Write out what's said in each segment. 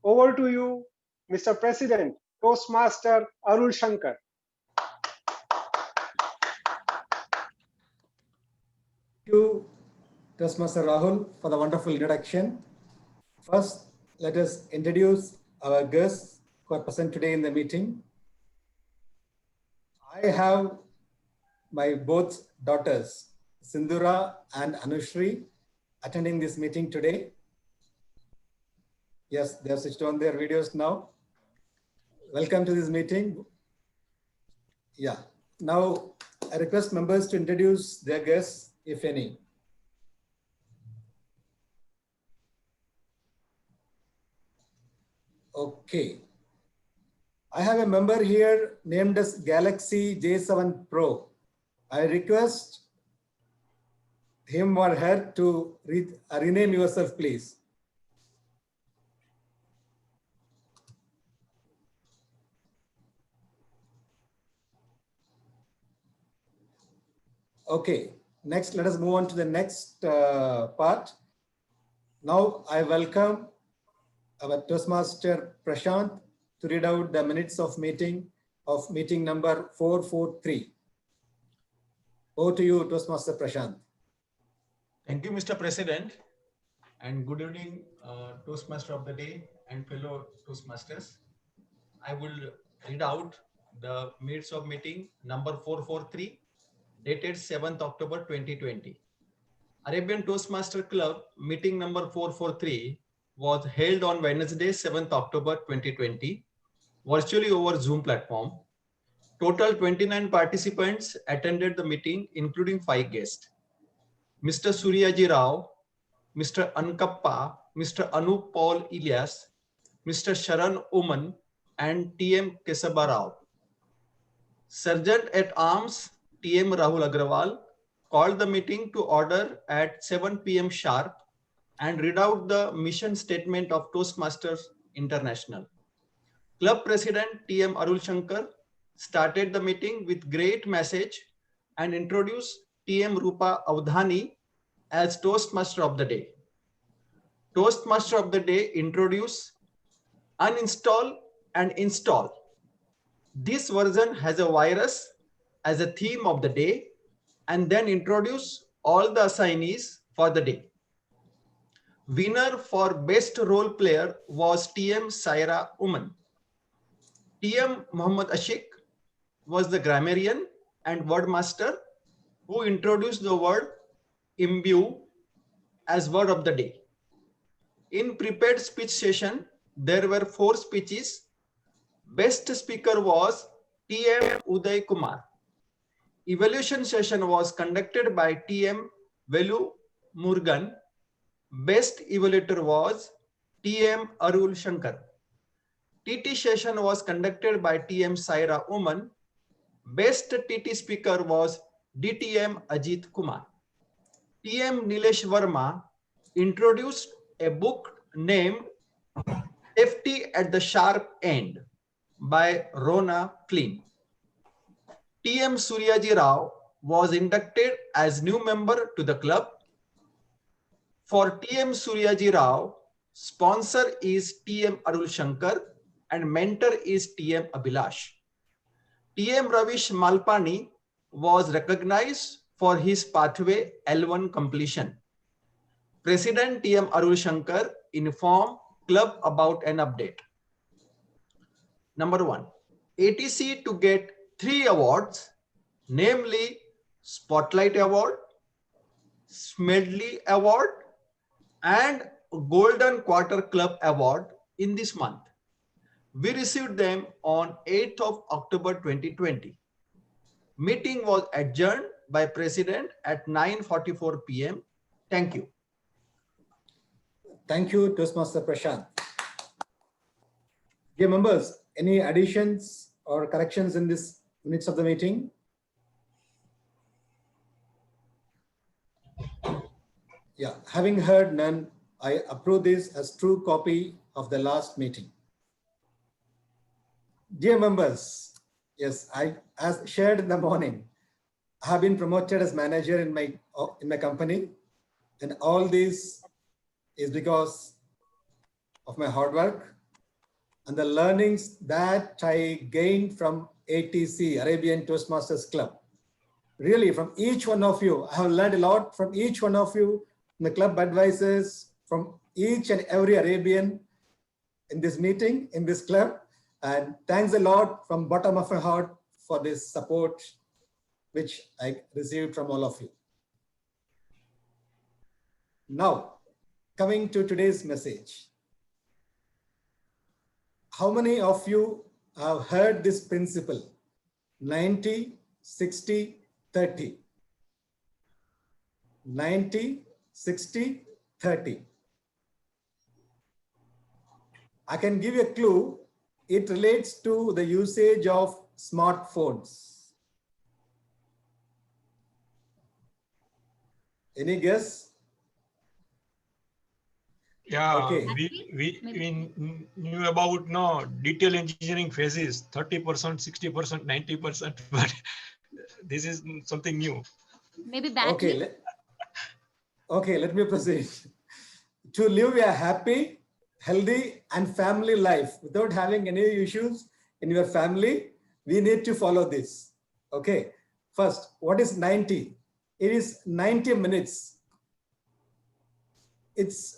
Over to you, Mr. President, Toastmaster Arul Shankar. Thank you, Toastmaster Rahul, for the wonderful introduction. First, let us introduce our guests who are present today in the meeting. I have my both daughters, Sindhura and Anushri, attending this meeting today. Yes, they have switched on their videos now. Welcome to this meeting. Yeah, now I request members to introduce their guests, if any. Okay. I have a member here named as Galaxy J7 Pro. I request him or her to rename yourself, please. Okay, next, let us move on to the next part. Now, I welcome our Toastmaster Prashant to read out the minutes of meeting number 443. Over to you, Toastmaster Prashant. Thank you, Mr. President, and good evening, Toastmaster of the day and fellow Toastmasters. I will read out the minutes of meeting number 443, dated 7th October 2020. Arabian Toastmaster Club meeting number 443 was held on Wednesday, 7th October 2020, virtually over Zoom platform. Total 29 participants attended the meeting, including 5 guests. Mr. Suryaji Rao, Mr. Ankappa, Mr. Anup Paul Ilyas, Mr. Sharan Oman, and TM Kesaba Rao. Sergeant at Arms TM Rahul Agrawal called the meeting to order at 7 p.m. sharp and read out the mission statement of Toastmasters International. Club President TM Arul Shankar started the meeting with great message and introduced TM Rupa Avdhani as Toastmaster of the Day. Toastmaster of the Day introduced uninstall and install. This version has a virus as a theme of the day and then introduce all the assignees for the day. Winner for best role player was TM Saira Uman. TM Muhammad Ashik was the grammarian and word master who introduced the word imbue as word of the day. In prepared speech session, there were 4 speeches. Best speaker was TM Uday Kumar. Evaluation session was conducted by TM Velu Murugan. Best evaluator was TM Arul Shankar. TT session was conducted by TM Saira Oman. Best TT speaker was DTM Ajit Kumar. TM Nilesh Verma introduced a book named Safety at the Sharp End by Rona Flynn. TM Suryaji Rao was inducted as new member to the club. For TM Suryaji Rao, sponsor is TM Arul Shankar and mentor is TM Abhilash. TM Ravish Malpani was recognized for his pathway L1 completion. President TM Arul Shankar informed club about an update. Number 1, ATC to get 3 awards, namely Spotlight Award, Smedley Award, and Golden Quarter Club Award in this month. We received them on 8th of October 2020. Meeting was adjourned by President at 9:44 p.m. Thank you. Thank you, Toastmaster Prashant. Dear members, any additions or corrections in this minutes of the meeting? Yeah, having heard none, I approve this as true copy of the last meeting. Dear members, yes, as shared in the morning, I have been promoted as manager in my company, and all this is because of my hard work and the learnings that I gained from ATC, Arabian Toastmasters Club. Really, from each one of you, I have learned a lot from each one of you, the club advisors, from each and every Arabian in this meeting, in this club. And thanks a lot from bottom of my heart for this support, which I received from all of you. Now, coming to today's message. How many of you have heard this principle? 90, 60, 30. 90, 60, 30. I can give you a clue. It relates to the usage of smartphones. Any guess? Yeah, Okay. we knew about detail engineering phases, 30%, 60%, 90%, but this is something new. Maybe battery. Okay, let me proceed. To live a happy, healthy, and family life without having any issues in your family, we need to follow this. Okay, first, what is 90? It is 90 minutes. It's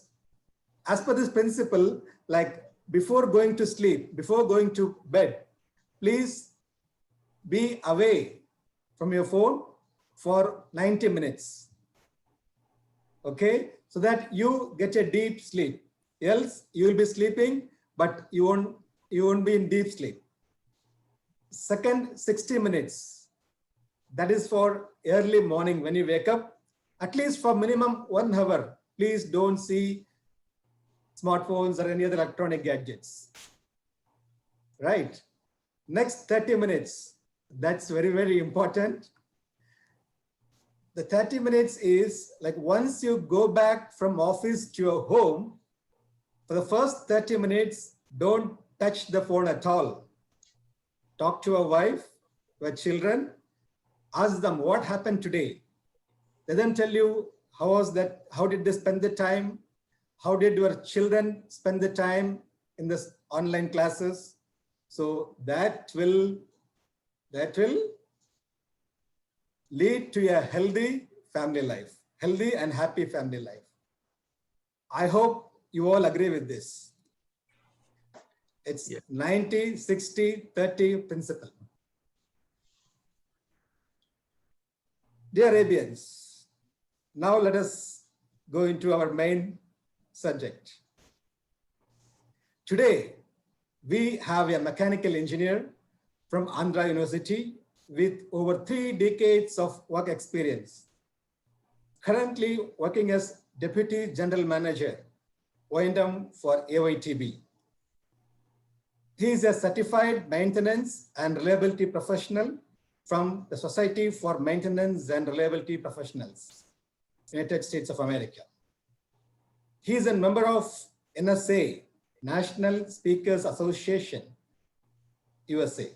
as per this principle, like before going to sleep, before going to bed, please be away from your phone for 90 minutes. Okay, so that you get a deep sleep. Else you will be sleeping, but you won't be in deep sleep. Second, 60 minutes. That is for early morning when you wake up. At least for minimum 1 hour, please don't see smartphones or any other electronic gadgets. Right. Next 30 minutes. That's very, very important. The 30 minutes is like once you go back from office to your home, for the first 30 minutes, don't touch the phone at all. Talk to your wife, your children, ask them what happened today. Let them tell you how was that, how did they spend the time? How did your children spend the time in this online classes? So that will lead to a healthy family life, healthy and happy family life. I hope you all agree with this. It's 90, 60, 30 principle. Dear Arabians, now let us go into our main subject. Today, we have a mechanical engineer from Andhra University with over 3 decades of work experience. Currently working as Deputy General Manager, O&M for AYTB. He is a certified maintenance and reliability professional from the Society for Maintenance and Reliability Professionals, United States of America. He is a member of NSA, National Speakers Association, USA.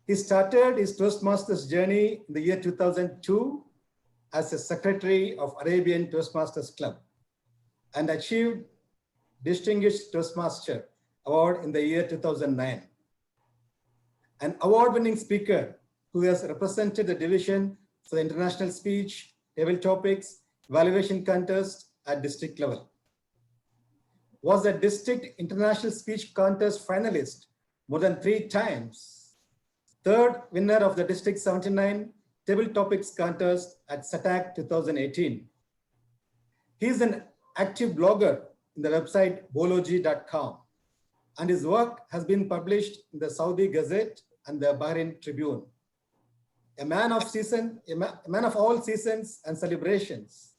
He started his Toastmasters journey in the year 2002 as a secretary of Arabian Toastmasters Club and achieved Distinguished Toastmaster Award in the year 2009. An award-winning speaker who has represented the division for the international speech, table topics, evaluation contest at district level. Was a district international speech contest finalist more than 3 times. 3rd winner of the District 79 Table Topics Contest at SATAC 2018. He is an active blogger in the website bology.com, and his work has been published in the Saudi Gazette and the Bahrain Tribune. A man of all seasons and celebrations,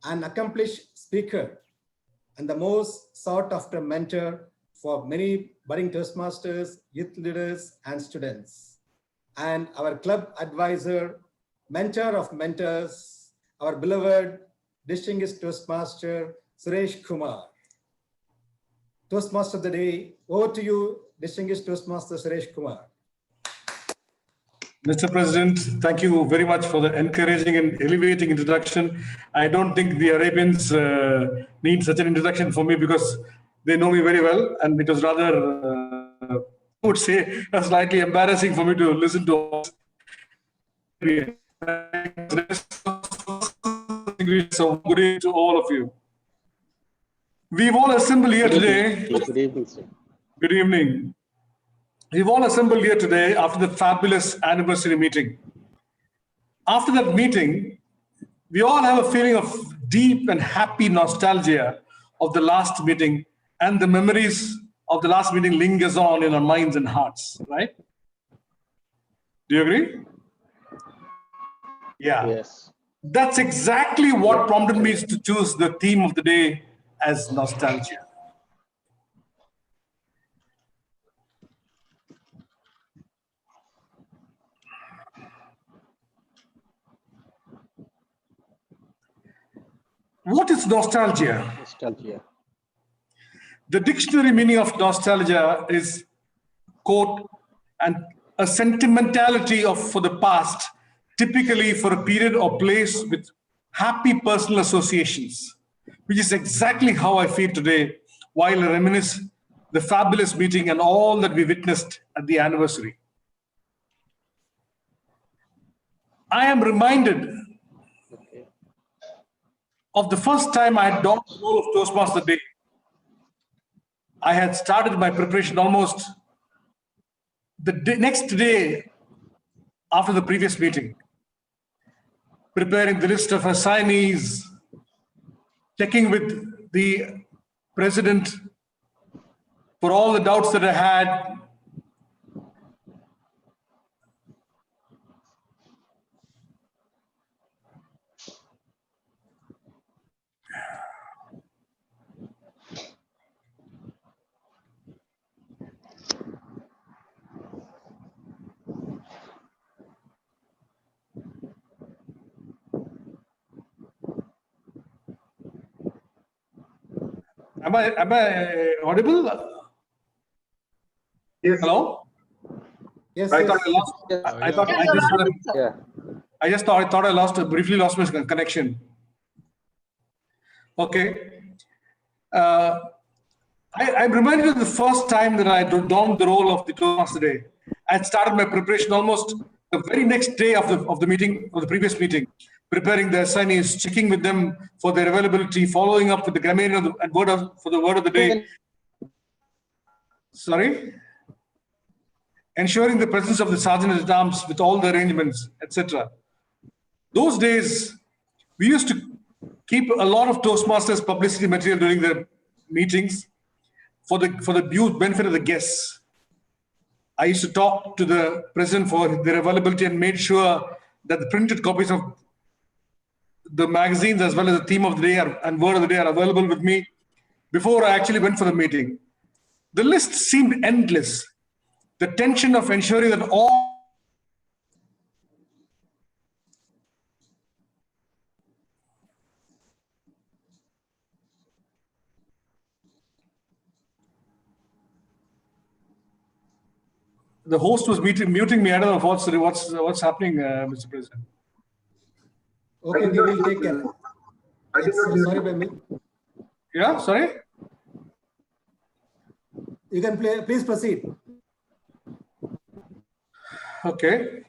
an accomplished speaker, and the most sought after mentor for many budding Toastmasters, youth leaders, and students. And our club advisor, mentor of mentors, our beloved Distinguished Toastmaster, Suresh Kumar. Toastmaster of the day, over to you, Distinguished Toastmaster Suresh Kumar. Mr. President, thank you very much for the encouraging and elevating introduction. I don't think the Arabians need such an introduction for me because They know me very well, and it was rather, I would say, slightly embarrassing for me to listen to. So good evening to all of you. We've all assembled here today. Good evening, sir. Good evening. We've all assembled here today after the fabulous anniversary meeting. After that meeting, we all have a feeling of deep and happy nostalgia of the last meeting, and the memories of the last meeting lingers on in our minds and hearts, right? Do you agree? Yeah. Yes. That's exactly what prompted me to choose the theme of the day as nostalgia. What is nostalgia? Nostalgia. The dictionary meaning of nostalgia is, quote, and a sentimentality for the past, typically for a period or place with happy personal associations, which is exactly how I feel today while I reminisce the fabulous meeting and all that we witnessed at the anniversary. I am reminded of the first time I had donned the role of Toastmaster Day. I had started my preparation almost the next day after the previous meeting, preparing the list of assignees, checking with the president for all the doubts that I had. Am I audible? Yes. Hello? Yes, I yes. thought I lost. I thought I just. Yeah. I thought I briefly lost my connection. Okay. I'm reminded of the first time that I donned the role of the Toastmaster Day. I had started my preparation almost the very next day of the meeting, of the previous meeting, preparing the assignees, checking with them for their availability, following up with the grammarian for the word of the day. Sorry? Ensuring the presence of the sergeant at arms with all the arrangements, etc. Those days, we used to keep a lot of Toastmasters publicity material during the meetings for the benefit of the guests. I used to talk to the president for their availability and made sure that the printed copies of the magazines as well as the theme of the day and word of the day are available with me before I actually went for the meeting. The list seemed endless. The tension of ensuring that all the host was muting me. I don't know what's happening, Mr. President. Okay, we will take care. Sorry, by me. Yeah, sorry? You can please proceed. Okay.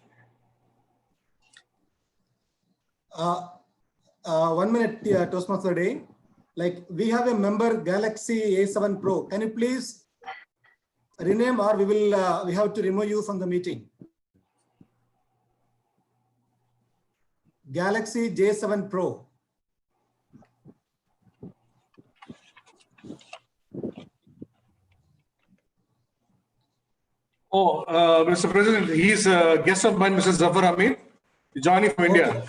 1 minute, Toastmaster Day. Like, we have a member, Galaxy A7 Pro. Can you please rename, or we have to remove you from the meeting? Galaxy J7 Pro. Oh, Mr. President, he's a guest of mine, Mr. Zafar Amin, joining from India.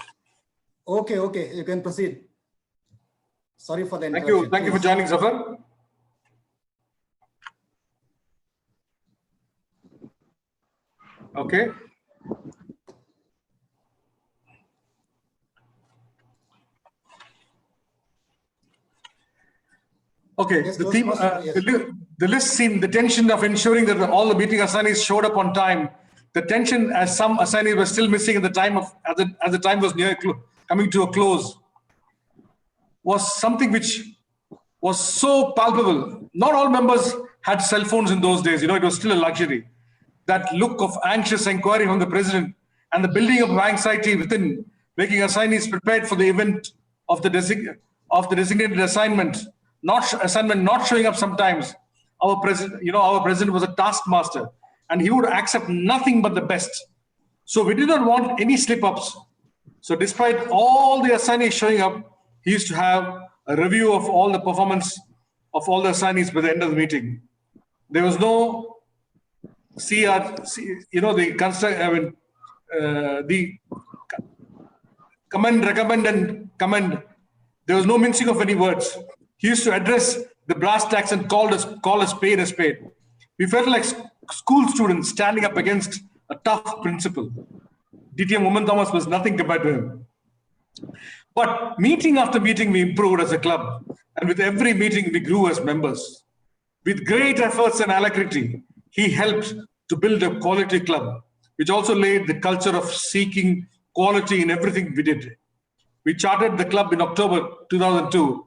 Okay, you can proceed. Sorry for the interruption. Thank you for joining, Zafar. Okay. Okay, Yes, the theme, yes. the list seemed the tension of ensuring that all the meeting assignees showed up on time. The tension as some assignees were still missing at the time as the time was coming to a close was something which was so palpable. Not all members had cell phones in those days. It was still a luxury. That look of anxious inquiry from the president and the building of anxiety within, making assignees prepared for the event of the designated assignment not showing up sometimes. Our president was a taskmaster, and he would accept nothing but the best. So we did not want any slip-ups. So despite all the assignees showing up, he used to have a review of all the performance of all the assignees by the end of the meeting. There was no the commend, recommend, and commend. There was no mincing of any words. He used to address the brass tacks and call a spade a spade. We felt like school students standing up against a tough principal. DTM Woman Thomas was nothing compared to him. But meeting after meeting, we improved as a club. And with every meeting, we grew as members. With great efforts and alacrity, he helped to build a quality club, which also laid the culture of seeking quality in everything we did. We chartered the club in October 2002.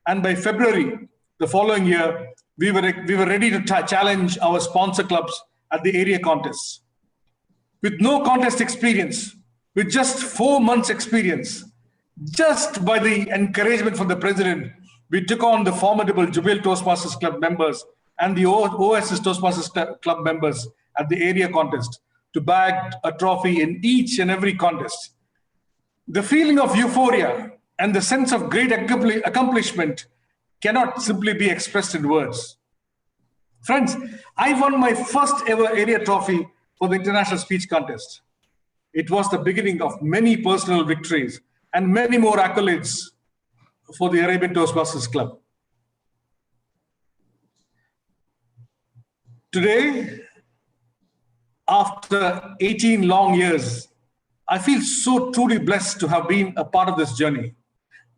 And by February the following year, we were ready to challenge our sponsor clubs at the area contests. With no contest experience, with just 4 months experience, just by the encouragement from the president, we took on the formidable Jubil Toastmasters Club members and the OSS Toastmasters Club members at the area contest to bag a trophy in each and every contest. The feeling of euphoria and the sense of great accomplishment cannot simply be expressed in words. Friends, I won my first ever area trophy for the International Speech Contest. It was the beginning of many personal victories and many more accolades for the Arabian Toastmasters Club. Today, after 18 long years, I feel so truly blessed to have been a part of this journey,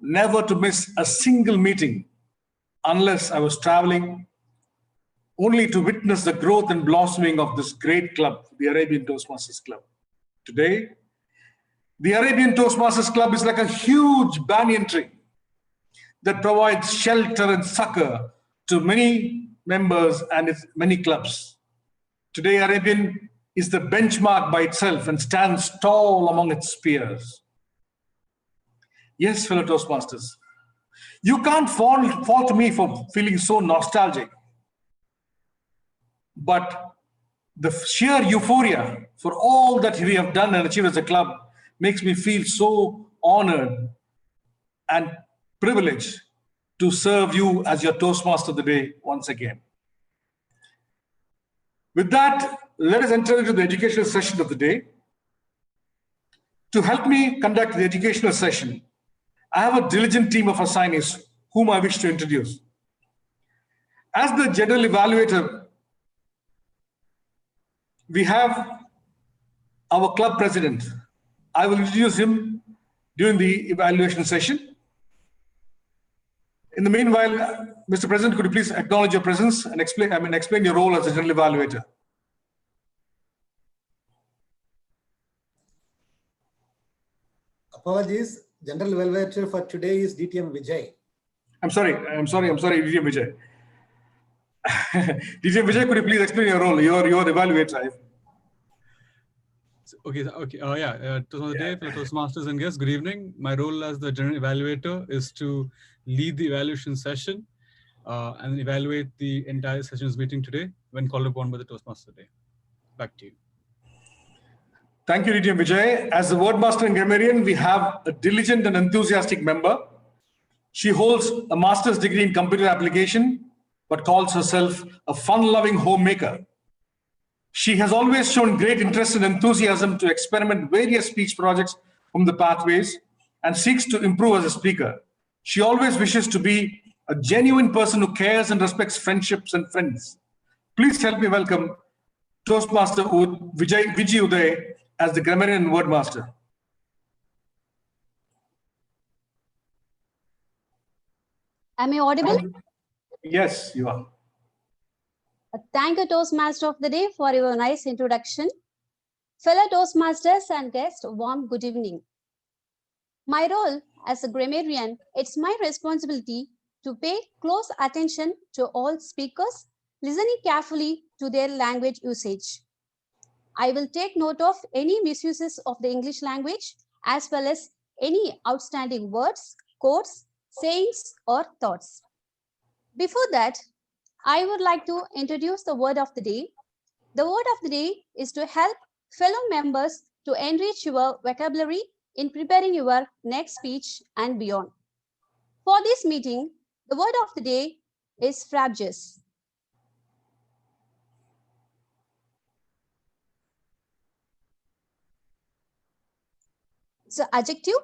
never to miss a single meeting unless I was traveling, only to witness the growth and blossoming of this great club, the Arabian Toastmasters Club. Today, the Arabian Toastmasters Club is like a huge banyan tree that provides shelter and succor to many members and its many clubs. Today, Arabian is the benchmark by itself and stands tall among its peers. Yes, fellow Toastmasters, you can't fault me for feeling so nostalgic, but the sheer euphoria for all that we have done and achieved as a club makes me feel so honored and privileged to serve you as your Toastmaster of the day once again. With that, let us enter into the educational session of the day. To help me conduct the educational session, I have a diligent team of assignees whom I wish to introduce. As the general evaluator, we have our club president. I will introduce him during the evaluation session. In the meanwhile, Mr. President, could you please acknowledge your presence and explain your role as a general evaluator? Apologies, general evaluator for today is DTM Vijay. I'm sorry, DTM Vijay. DTM Vijay, could you please explain your role, your evaluator? Okay. Today, fellow Toastmasters and guests, good evening. My role as the general evaluator is to lead the evaluation session and evaluate the entire session's meeting today when called upon by the Toastmaster today. Back to you. Thank you, DTM Vijay. As the Wordmaster and Grammarian, we have a diligent and enthusiastic member. She holds a master's degree in computer application, but calls herself a fun-loving homemaker. She has always shown great interest and enthusiasm to experiment various speech projects from the pathways and seeks to improve as a speaker. She always wishes to be a genuine person who cares and respects friendships and friends. Please help me welcome Toastmaster Vijay Uday as the Grammarian and Wordmaster. Am I audible? Yes, you are. Thank you, Toastmaster of the Day, for your nice introduction. Fellow Toastmasters and guests, warm good evening. My role as a grammarian, it's my responsibility to pay close attention to all speakers, listening carefully to their language usage. I will take note of any misuses of the English language as well as any outstanding words, quotes, sayings, or thoughts. Before that, I would like to introduce the word of the day. The word of the day is to help fellow members to enrich your vocabulary in preparing your next speech and beyond. For this meeting, the word of the day is Frabjous. So adjective,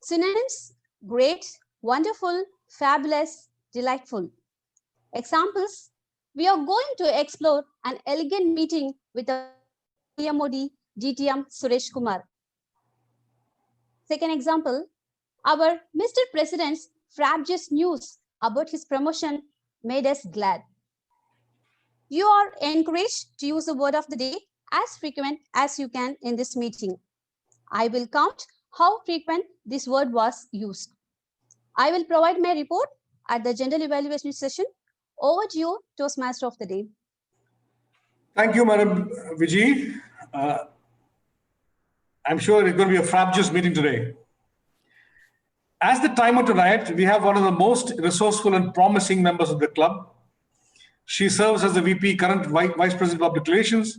synonyms, great, wonderful, fabulous, delightful. Examples, we are going to explore an elegant meeting with a PMOD DTM Suresh Kumar. Second example, our Mr. President's Frabjous news about his promotion made us glad. You are encouraged to use the word of the day as frequent as you can in this meeting. I will count how frequent this word was used. I will provide my report at the general evaluation session. Over to you, Toastmaster of the day. Thank you, Madam Vijay. I'm sure it's going to be a Frabjous meeting today. As the timer tonight, we have one of the most resourceful and promising members of the club. She serves as the VP, current Vice President of Public Relations,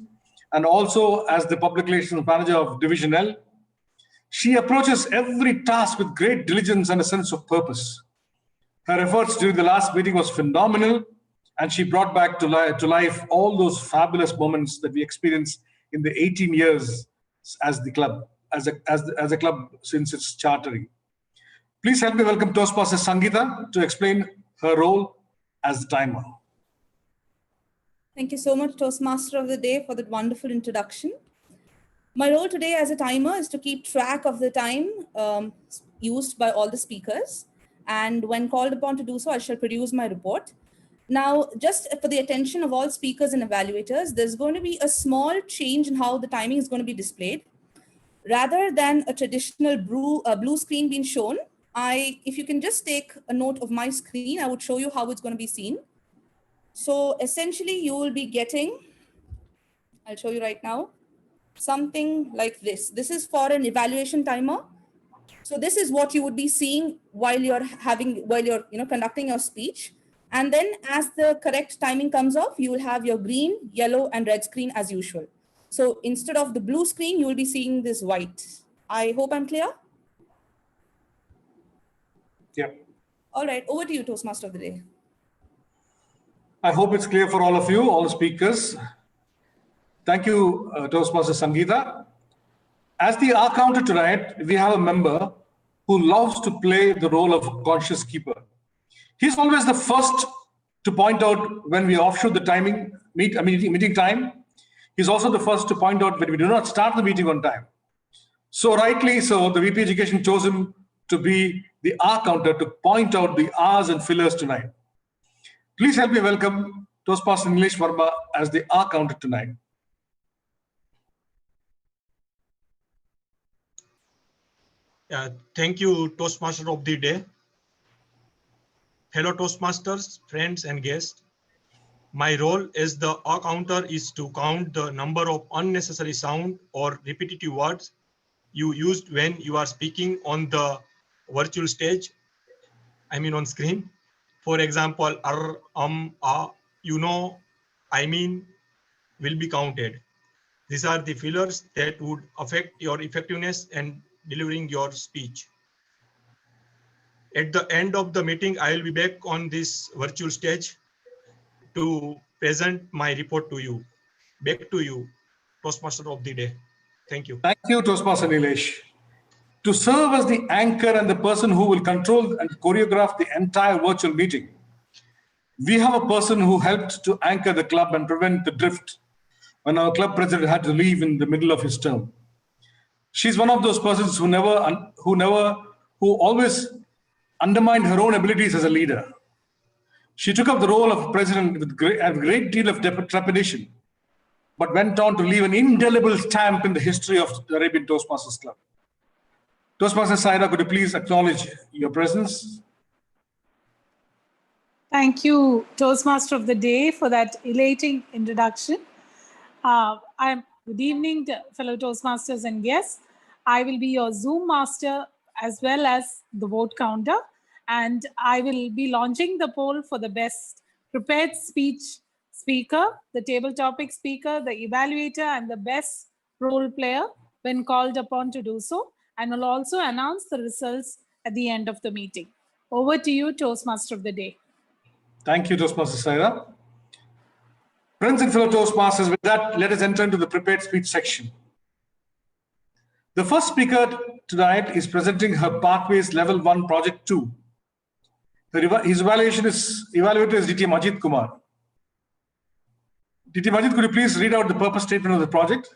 and also as the Public Relations Manager of Division L. She approaches every task with great diligence and a sense of purpose. Her efforts during the last meeting was phenomenal, and she brought back to life all those fabulous moments that we experienced in the 18 years as the club, as a club since its chartering. Please help me welcome Toastmaster Sangeeta to explain her role as the timer. Thank you so much, Toastmaster of the Day, for that wonderful introduction. My role today as a timer is to keep track of the time used by all the speakers. And when called upon to do so, I shall produce my report. Now, just for the attention of all speakers and evaluators, there's going to be a small change in how the timing is going to be displayed. Rather than a traditional blue screen being shown, if you can just take a note of my screen, I would show you how it's going to be seen. So essentially, you will be getting, I'll show you right now, something like this. This is for an evaluation timer. So this is what you would be seeing while you're conducting your speech. And then as the correct timing comes off, you will have your green, yellow, and red screen as usual. So instead of the blue screen, you will be seeing this white. I hope I'm clear. Yeah. All right, over to you, Toastmaster of the Day. I hope it's clear for all of you, all the speakers. Thank you, Toastmaster Sangeeta. As the R counter tonight, we have a member who loves to play the role of conscious keeper. He's always the first to point out when we offshoot the meeting time. He's also the first to point out when we do not start the meeting on time. So rightly so, the VP Education chose him to be the R counter to point out the R's and fillers tonight. Please help me welcome Toastmaster Nilesh Verma as the R counter tonight. Thank you, Toastmaster of the Day. Hello, Toastmasters, friends, and guests. My role as the R counter is to count the number of unnecessary sound or repetitive words you used when you are speaking on the virtual stage, on screen. For example, you know, I mean, will be counted. These are the fillers that would affect your effectiveness and delivering your speech. At the end of the meeting, I will be back on this virtual stage to present my report to you. Back to you, Toastmaster of the Day. Thank you. Thank you, Toastmaster Nilesh. To serve as the anchor and the person who will control and choreograph the entire virtual meeting, we have a person who helped to anchor the club and prevent the drift when our club president had to leave in the middle of his term. She's one of those persons who always undermined her own abilities as a leader. She took up the role of president with a great deal of trepidation, but went on to leave an indelible stamp in the history of the Arabian Toastmasters Club. Toastmaster Saira, could you please acknowledge your presence? Thank you, Toastmaster of the Day, for that elating introduction. Good evening, fellow Toastmasters and guests. I will be your Zoom master as well as the vote counter, and I will be launching the poll for the best prepared speech speaker, the table topic speaker, the evaluator, and the best role player when called upon to do so, and will also announce the results at the end of the meeting. Over to you, Toastmaster of the Day. Thank you, Toastmaster Saira. Friends and fellow Toastmasters, with that, let us enter into the prepared speech section. The first speaker tonight is presenting her Pathways Level 1 Project 2. His evaluator is DTM Ajit Kumar. DTM Ajit, could you please read out the purpose statement of the project?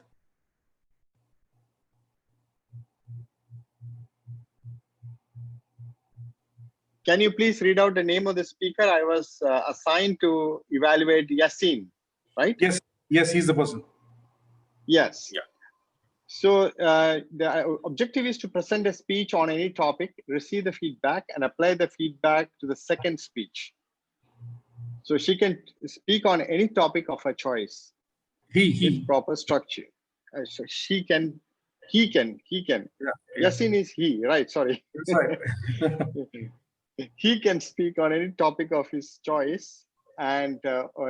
Can you please read out the name of the speaker? I was assigned to evaluate Yasin, right? Yes, he's the person. Yes. Yeah. So the objective is to present a speech on any topic, receive the feedback, and apply the feedback to the second speech. So she can speak on any topic of her choice. He. With proper structure. So he can. Yeah. Yasin is he, right? Sorry. That's right. He can speak on any topic of his choice and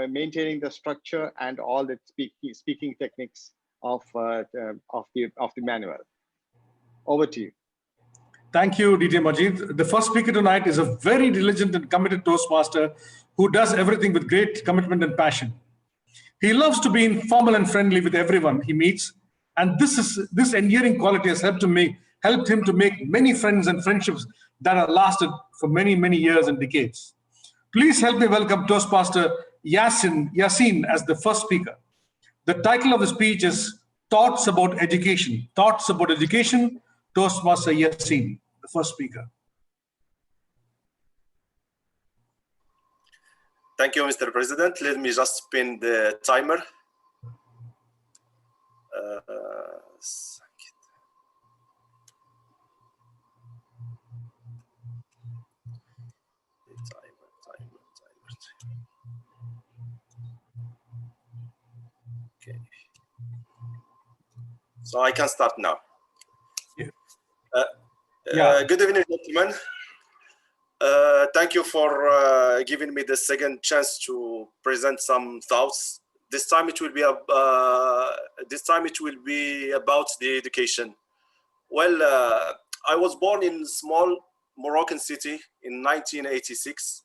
maintaining the structure and all the speaking techniques of the manual. Over to you. Thank you, DTM Ajit. The first speaker tonight is a very diligent and committed Toastmaster who does everything with great commitment and passion. He loves to be informal and friendly with everyone he meets, and this endearing quality has helped him to make many friends and friendships that have lasted for many, many years and decades. Please help me welcome Toastmaster Yasin as the first speaker. The title of the speech is Thoughts About Education. Thoughts About Education, Toastmaster Yasin, the first speaker. Thank you, Mr. President. Let me just spin the timer. Okay. So I can start now. Good evening, gentlemen. Thank you for giving me the second chance to present some thoughts. This time it will be about the education. Well, I was born in small Moroccan city in 1986.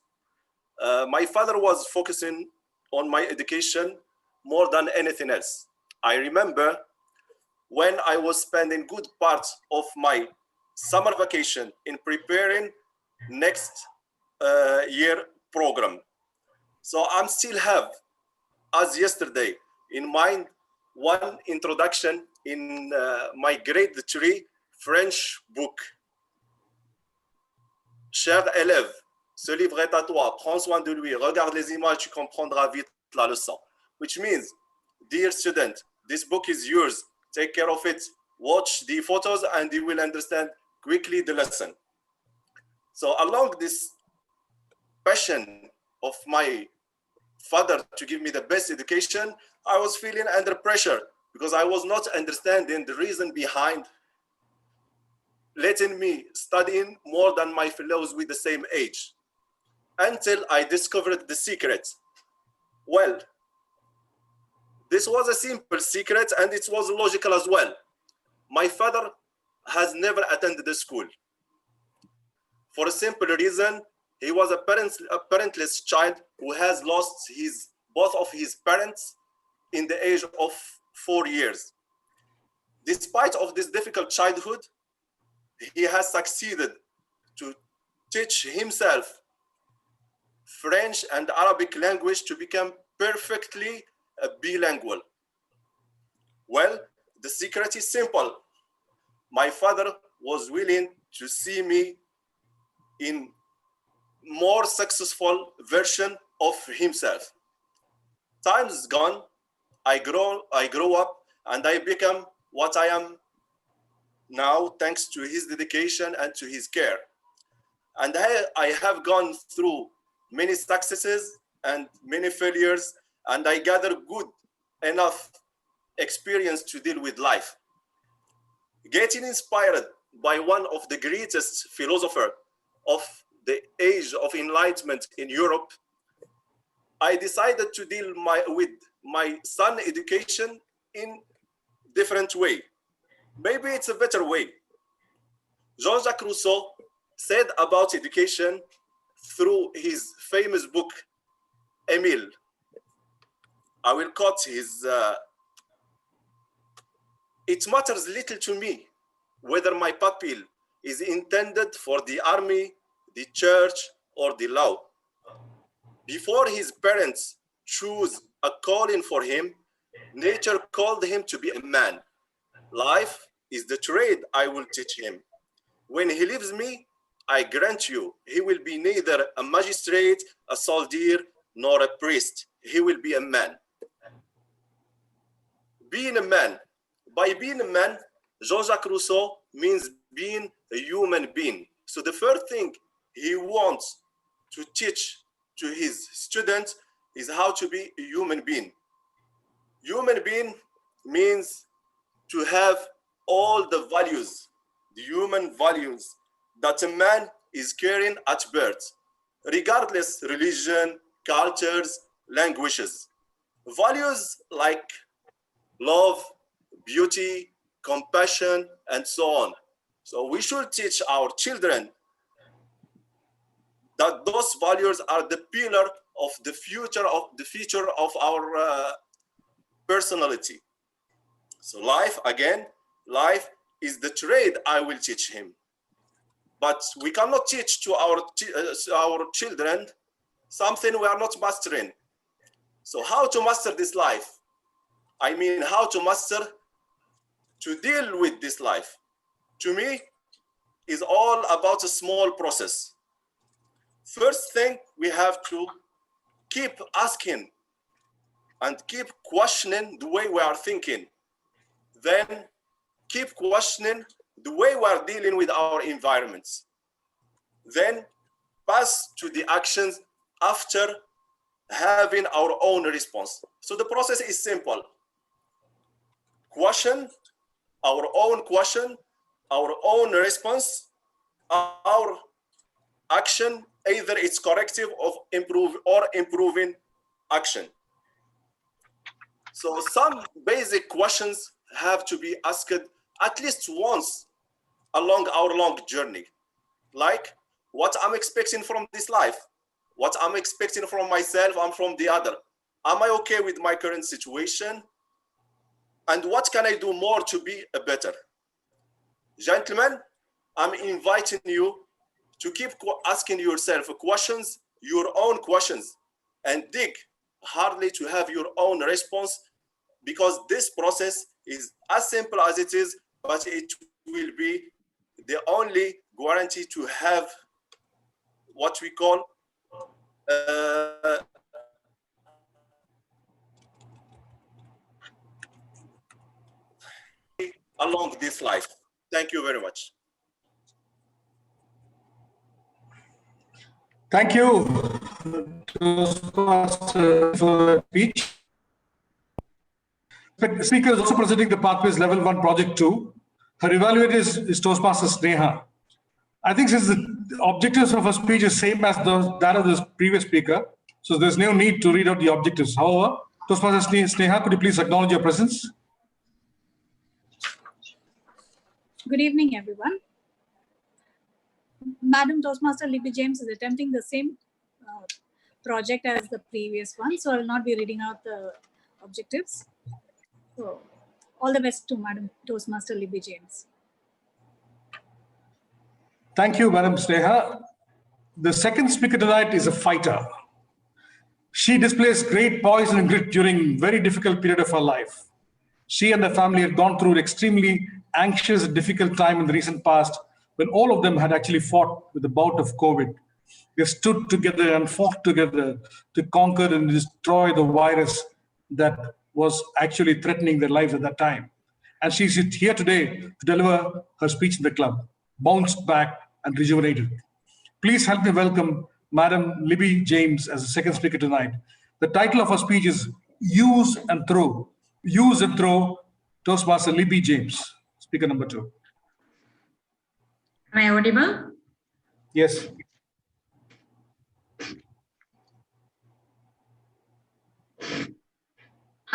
My father was focusing on my education more than anything else. I remember when I was spending good part of my summer vacation in preparing next year program. So I'm still have, as yesterday, in mind one introduction in my grade 3 French book. Cher élève, ce livre est à toi, prends soin de lui, regarde les images, tu comprendras vite la leçon. Which means, dear student, this book is yours, take care of it, watch the photos and you will understand quickly the lesson. So along this passion of my father to give me the best education, I was feeling under pressure because I was not understanding the reason behind letting me studying more than my fellows with the same age, until I discovered the secret. Well, this was a simple secret and it was logical as well. My father has never attended the school. For a simple reason, he was a parentless child who has lost both of his parents in the age of 4 years. Despite of this difficult childhood, he has succeeded to teach himself French and Arabic language to become perfectly bilingual. Well, the secret is simple. My father was willing to see me in more successful version of himself. Time is gone. I grow up and I become what I am now thanks to his dedication and to his care. And I have gone through many successes and many failures, and I gathered good enough experience to deal with life. Getting inspired by one of the greatest philosophers of the age of enlightenment in Europe, I decided to deal with my son education in different way. Maybe it's a better way. Jean-Jacques Rousseau said about education through his famous book, Emile. I will quote his, it matters little to me whether my pupil is intended for the army, the church, or the law. Before his parents choose a calling for him, nature called him to be a man. Life is the trade I will teach him. When he leaves me, I grant you, he will be neither a magistrate, a soldier, nor a priest. He will be a man. Being a man. By being a man, Jean-Jacques Rousseau means being a human being. So the first thing he wants to teach to his students is how to be a human being. Human being means to have all the values, the human values that a man is carrying at birth, regardless religion, cultures, languages. Values like love, beauty, compassion, and so on. So we should teach our children that those values are the pillar of the future of our personality. So life, again, life is the trade I will teach him. But we cannot teach to our children something we are not mastering. So how to master this life? I mean, how to master, to deal with this life. To me, is all about a small process. First thing, we have to keep asking and keep questioning the way we are thinking. Then keep questioning the way we are dealing with our environments. Then pass to the actions after having our own response. So the process is simple. Question, our own response, our action, either it's corrective or improving action. So some basic questions have to be asked at least once along our long journey. Like, what I'm expecting from this life, what I'm expecting from myself and from the other. Am I okay with my current situation? And what can I do more to be a better? Gentlemen, I'm inviting you to keep asking yourself questions, your own questions, and dig hardly to have your own response, because this process is as simple as it is, but it will be the only guarantee to have what we call along this life. Thank you very much. Thank you for the speech. The speaker is also presenting the Pathways Level 1 Project 2. Her evaluator is Toastmaster Sneha. I think since the objectives of her speech is same as that of the previous speaker, so there's no need to read out the objectives. However, Toastmaster Sneha, could you please acknowledge your presence? Good evening, everyone. Madam Toastmaster Libby James is attempting the same project as the previous one, so I will not be reading out the objectives. So, all the best to Madam Toastmaster Libby James. Thank you, Madam Sneha. The second speaker tonight is a fighter. She displays great poise and grit during a very difficult period of her life. She and her family had gone through an extremely anxious and difficult time in the recent past when all of them had actually fought with the bout of COVID. They stood together and fought together to conquer and destroy the virus that was actually threatening their lives at that time. And she's here today to deliver her speech in the club, bounced back and rejuvenated. Please help me welcome Madam Libby James as the second speaker tonight. The title of her speech is Use and Throw. Use and Throw, Toastmaster Libby James, speaker number 2. Am I audible? Yes.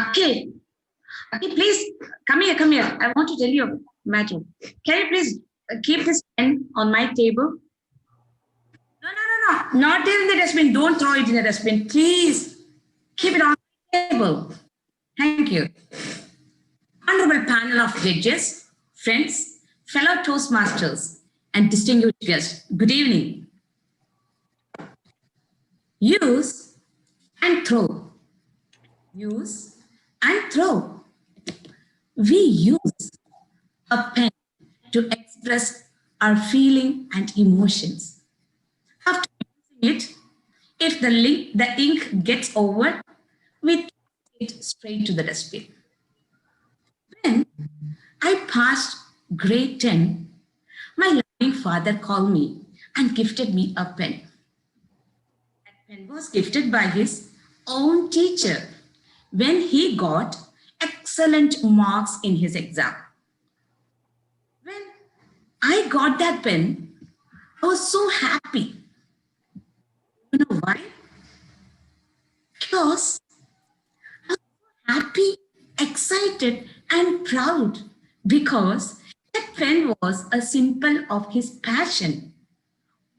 Okay. Okay, please come here, come here. I want to tell you a matter. Can you please keep this pen on my table? No. Not there in the dustbin. Don't throw it in the dustbin. Please keep it on the table. Thank you. Honorable panel of judges, friends, fellow Toastmasters, and distinguished guests, good evening. Use and throw. Use and throw. We use a pen to express our feeling and emotions. After using it, if the ink gets over, we throw it straight to the dustbin. When I passed grade 10, my loving father called me and gifted me a pen. That pen was gifted by his own teacher when he got excellent marks in his exam. When I got that pen, I was so happy. You know why? Because I was so happy, excited, and proud because that pen was a symbol of his passion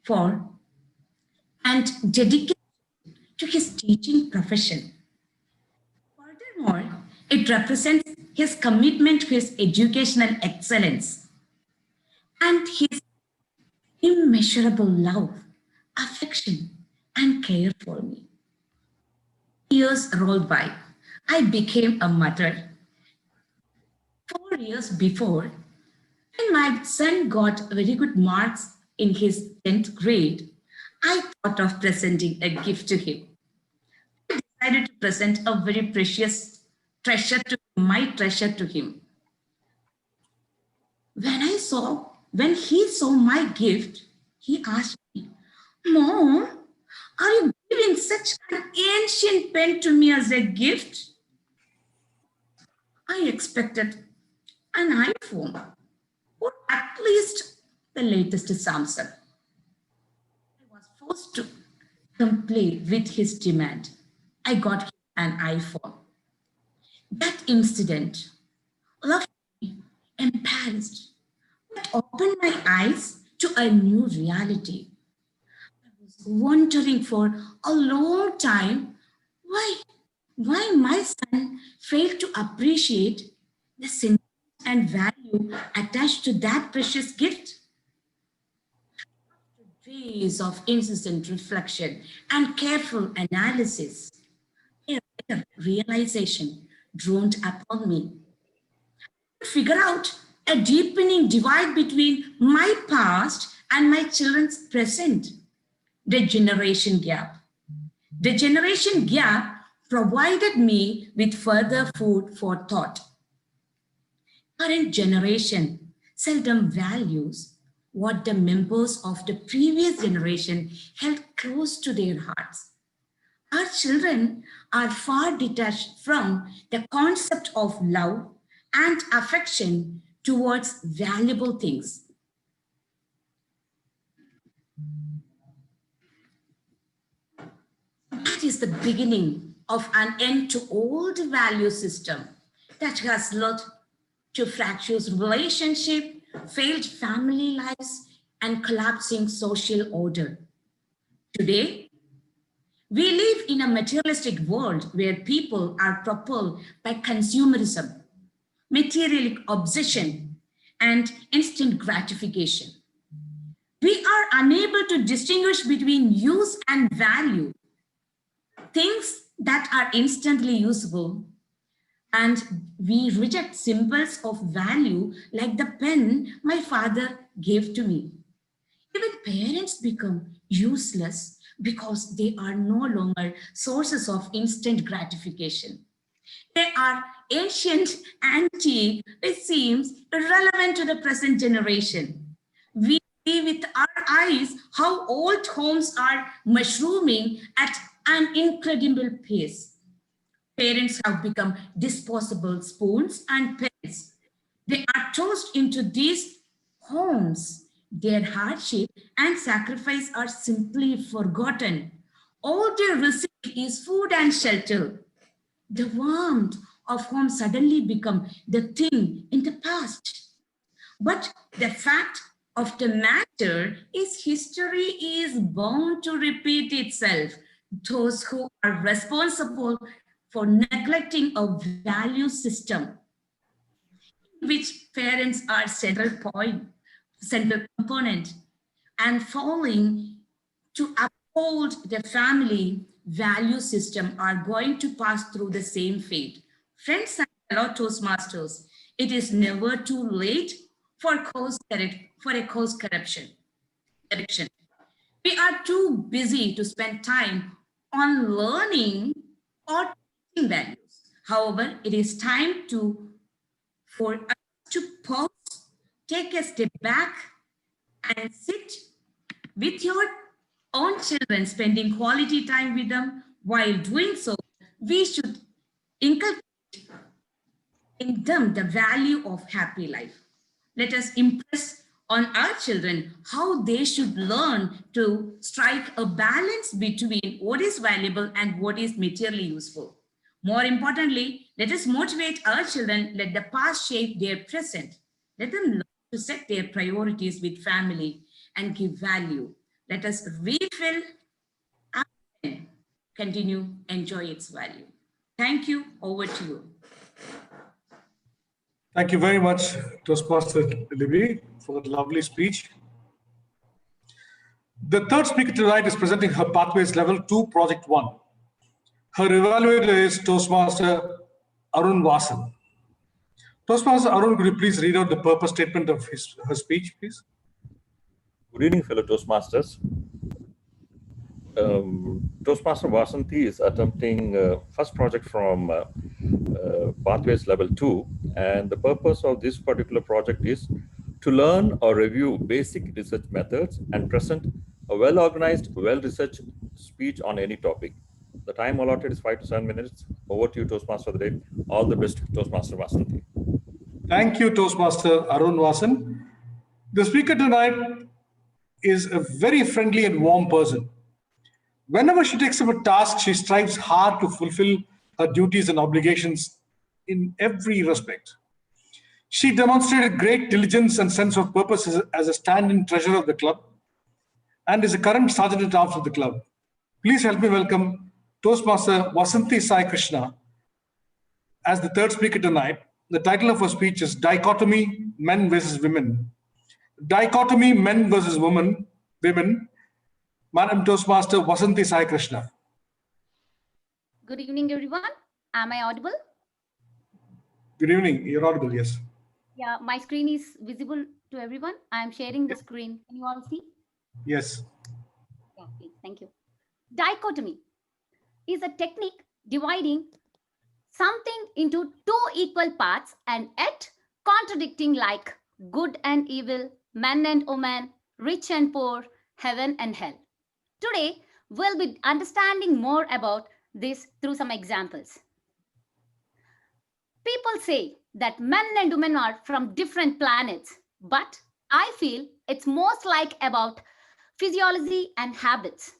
for and dedication to his teaching profession. Furthermore, it represents his commitment to his educational excellence and his immeasurable love, affection, and care for me. Years rolled by. I became a mother. 4 years before, when my son got very good marks in his 10th grade, I thought of presenting a gift to him. I decided to present a very precious treasure to my treasure to him. When he saw my gift, he asked me, "Mom, are you giving such an ancient pen to me as a gift?" I expected an iPhone or at least the latest Samsung. I was forced to comply with his demand. I got an iPhone. That incident left me embarrassed, but opened my eyes to a new reality. I was wondering for a long time why my son failed to appreciate the sentiment and value attached to that precious gift. After days of incessant reflection and careful analysis, a realization dawned upon me. To figure out a deepening divide between my past and my children's present, the generation gap. The generation gap provided me with further food for thought. Current generation seldom values what the members of the previous generation held close to their hearts. Our children are far detached from the concept of love and affection towards valuable things. That is the beginning of an end to old value system that has led to fractious relationship, failed family lives, and collapsing social order. Today, we live in a materialistic world where people are propelled by consumerism, material obsession, and instant gratification. We are unable to distinguish between use and value. Things that are instantly usable, and we reject symbols of value like the pen my father gave to me. Even parents become useless because they are no longer sources of instant gratification. They are ancient, antique, which seems irrelevant to the present generation. We see with our eyes how old homes are mushrooming at an incredible pace. Parents have become disposable spoons and pens. They are tossed into these homes. Their hardship and sacrifice are simply forgotten. All they receive is food and shelter. The warmth of home suddenly become the thing in the past. But the fact of the matter is history is bound to repeat itself. Those who are responsible for neglecting a value system in which parents are central component, and failing to uphold the family value system are going to pass through the same fate. Friends and fellow Toastmasters, it is never too late for a course correction. We are too busy to spend time on learning or teaching values. However, it is time for us to pause, take a step back, and sit with your own children, spending quality time with them. While doing so, we should inculcate in them the value of happy life. Let us impress on our children how they should learn to strike a balance between what is valuable and what is materially useful. More importantly, let us motivate our children, let the past shape their present. Let them learn to set their priorities with family and give value. Let us refill and continue enjoy its value. Thank you. Over to you. Thank you very much, Toastmaster Libby, for that lovely speech. The third speaker tonight is presenting her Pathways Level 2 Project 1. Her evaluator is Toastmaster Arun Vasan. Toastmaster Arun, could you please read out the purpose statement of her speech, please? Good evening, fellow Toastmasters. Toastmaster Vasanthi is attempting first project from Pathways Level 2, and the purpose of this particular project is to learn or review basic research methods and present a well-organized, well-researched speech on any topic. The time allotted is 5 to 7 minutes. Over to you, Toastmaster of the day. All the best, Toastmaster Vasanthi. Thank you, Toastmaster Arun Vasan. The speaker tonight is a very friendly and warm person. Whenever she takes up a task, she strives hard to fulfill her duties and obligations in every respect. She demonstrated great diligence and sense of purpose as a stand-in treasurer of the club and is a current sergeant-at-arms of the club. Please help me welcome Toastmaster Vasanthi Sai Krishna as the third speaker tonight. The title of her speech is Dichotomy, Men versus Women. Dichotomy, Men versus Women. Madam Toastmaster Vasanthi Sai Krishna. Good evening, everyone. Am I audible? Good evening. You're audible, yes. Yeah, my screen is visible to everyone. I am sharing the screen. Can you all see? Yes. Yeah, please. Thank you. Dichotomy is a technique dividing something into two equal parts and yet contradicting, like good and evil, man and woman, rich and poor, heaven and hell. Today, we'll be understanding more about this through some examples. People say that men and women are from different planets, but I feel it's most like about physiology and habits.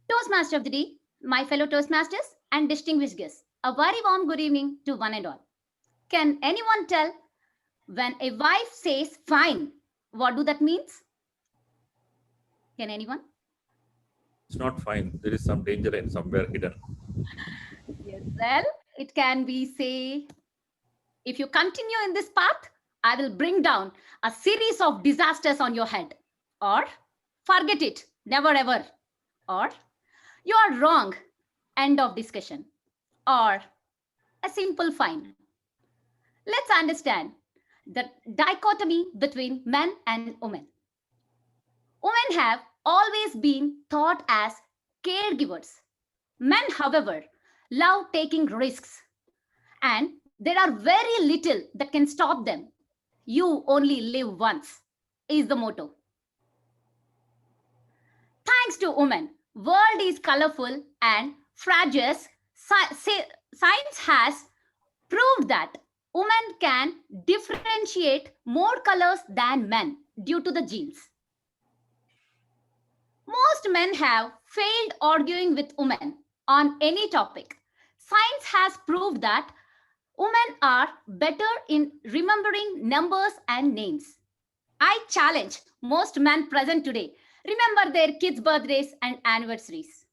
Toastmaster of the day, my fellow Toastmasters and distinguished guests, a very warm good evening to one and all. Can anyone tell when a wife says fine, what do that means? Can anyone? It's not fine. There is some danger and somewhere hidden. Yes, well, it can be, say, if you continue in this path, I will bring down a series of disasters on your head. Or forget it, never ever. Or you are wrong, end of discussion. Or a simple fine. Let's understand the dichotomy between men and women. Women have always been thought as caregivers. Men, however, love taking risks, and there are very little that can stop them. You only live once. is the motto. Thanks to women, world is colorful and Frabjous. Science has proved that women can differentiate more colors than men due to the genes. Most men have failed arguing with women on any topic. Science has proved that women are better in remembering numbers and names. I challenge most men present today, remember their kids' birthdays and anniversaries.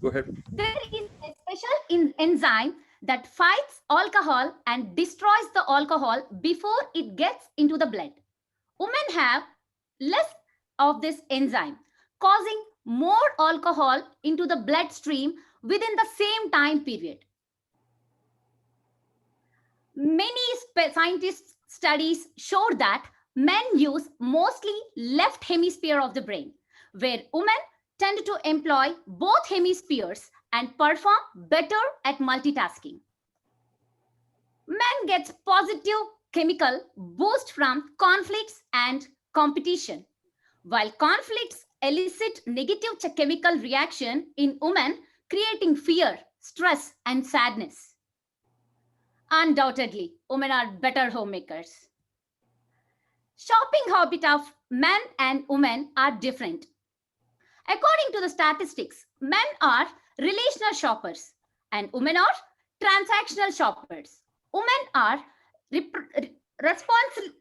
Go ahead. There is a special enzyme that fights alcohol and destroys the alcohol before it gets into the blood. Women have less of this enzyme, causing more alcohol into the bloodstream within the same time period. Many scientists' studies showed that men use mostly left hemisphere of the brain, where women tend to employ both hemispheres and perform better at multitasking. Men get positive chemical boost from conflicts and competition, while conflicts elicit negative chemical reaction in women, creating fear, stress, and sadness. Undoubtedly, women are better homemakers. Shopping habits of men and women are different. According to the statistics, men are relational shoppers and women are transactional shoppers. Women are responsive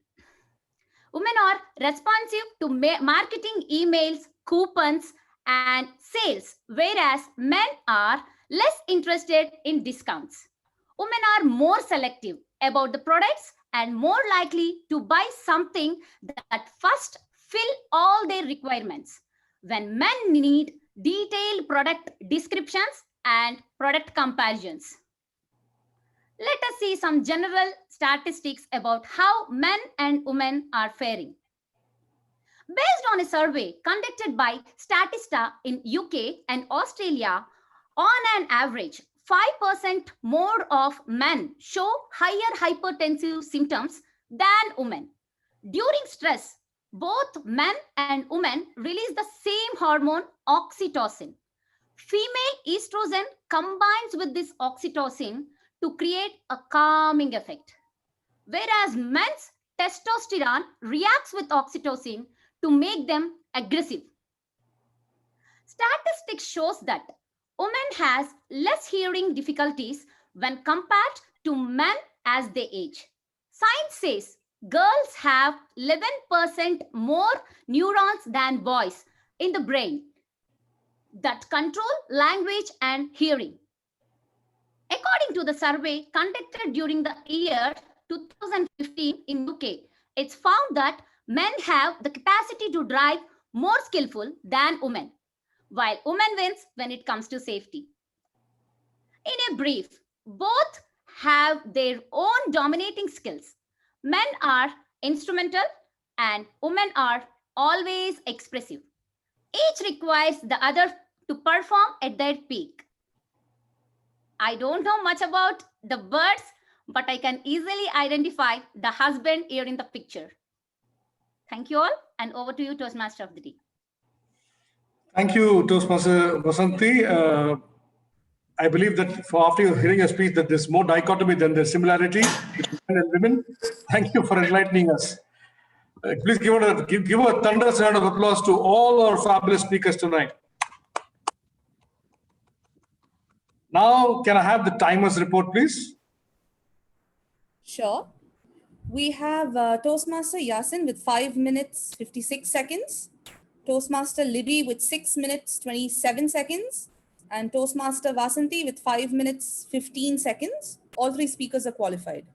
to marketing, emails, coupons, and sales, whereas men are less interested in discounts. Women are more selective about the products and more likely to buy something that first fill all their requirements, when men need detailed product descriptions and product comparisons. Let us see some general statistics about how men and women are faring. Based on a survey conducted by Statista in UK and Australia, on an average, 5% more of men show higher hypertensive symptoms than women. During stress, both men and women release the same hormone, oxytocin. Female estrogen combines with this oxytocin to create a calming effect, whereas men's testosterone reacts with oxytocin to make them aggressive. Statistics shows that women has less hearing difficulties when compared to men as they age. Science says girls have 11% more neurons than boys in the brain that control language and hearing. According to the survey conducted during the year 2015 in UK, it's found that men have the capacity to drive more skillful than women, while women wins when it comes to safety. In a brief, both have their own dominating skills. Men are instrumental and women are always expressive. Each requires the other to perform at their peak. I don't know much about the birds, but I can easily identify the husband here in the picture. Thank you all, and over to you, Toastmaster of the Day. Thank you, Toastmaster Vasanthi. I believe that after hearing your speech, that there's more dichotomy than there's similarity between men and women. Thank you for enlightening us. Please give a thunderous round of applause to all our fabulous speakers tonight. Now, can I have the timers report, please? Sure. We have Toastmaster Yasin with 5 minutes, 56 seconds. Toastmaster Libby with 6 minutes, 27 seconds. And Toastmaster Vasanthi with 5 minutes, 15 seconds. All three speakers are qualified.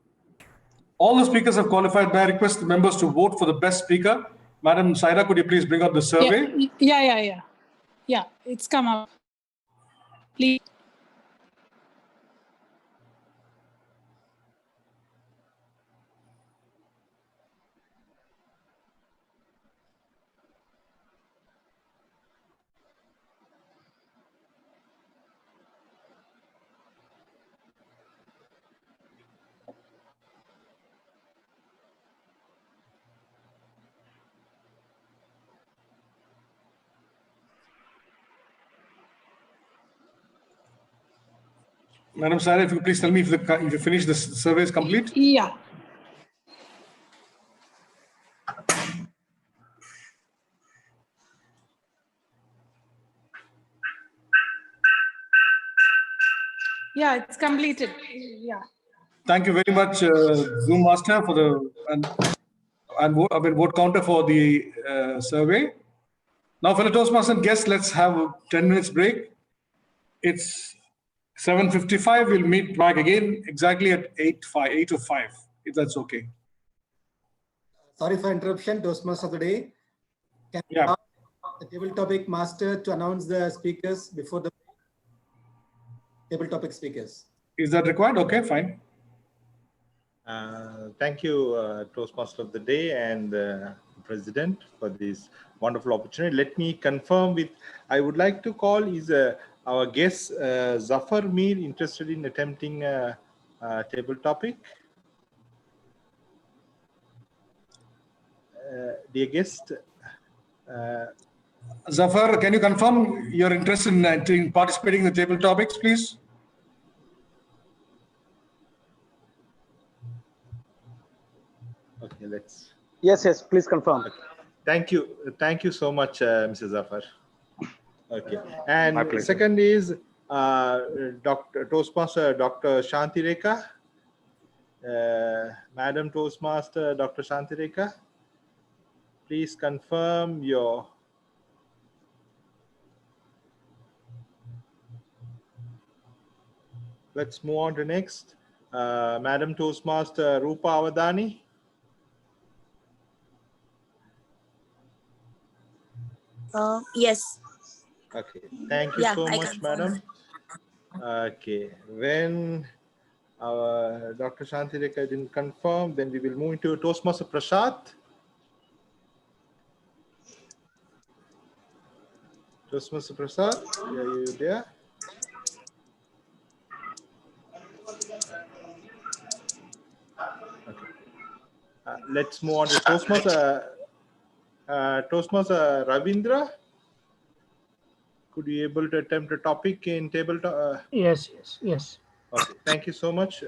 All the speakers have qualified. May I request the members to vote for the best speaker? Madam Saira, could you please bring up the survey? Yeah, it's come up. Please. Madam Sarah, if you please tell me if you finish the survey is complete. Yeah. Yeah, it's completed. Yeah. Thank you very much, Zoom Master, for the vote counter for the survey. Now, fellow Toastmasters and guests, let's have a 10 minutes break. It's 7:55. We'll meet back again exactly at 8 to 5, if that's okay. Sorry for interruption, Toastmaster of the day. Can we ask the table topic master to announce the speakers before the table topic speakers? Is that required? Okay, fine. Thank you, Toastmaster of the Day and President, for this wonderful opportunity. Let me confirm with, I would like to call is our guest, Zafar Mir, interested in attempting a table topic. Dear guest. Zafar, can you confirm your interest in participating in the table topics, please? Okay, let's. Yes, please confirm. Okay. Thank you so much, Mrs. Zafar. Okay, and second is Toastmaster Dr. Shanti Rekha. Madam Toastmaster Dr. Shanti Rekha, please confirm your. Let's move on to next. Madam Toastmaster Rupa Avadani. Yes. Okay, thank you so much, madam. Okay, when Dr. Shanti Rekha didn't confirm, then we will move into Toastmaster Prashad. Toastmaster Prasad, are you there? Okay. Let's move on to Toastmaster Ravindra. Could you able to attempt a topic in table? Yes. Okay, thank you so much,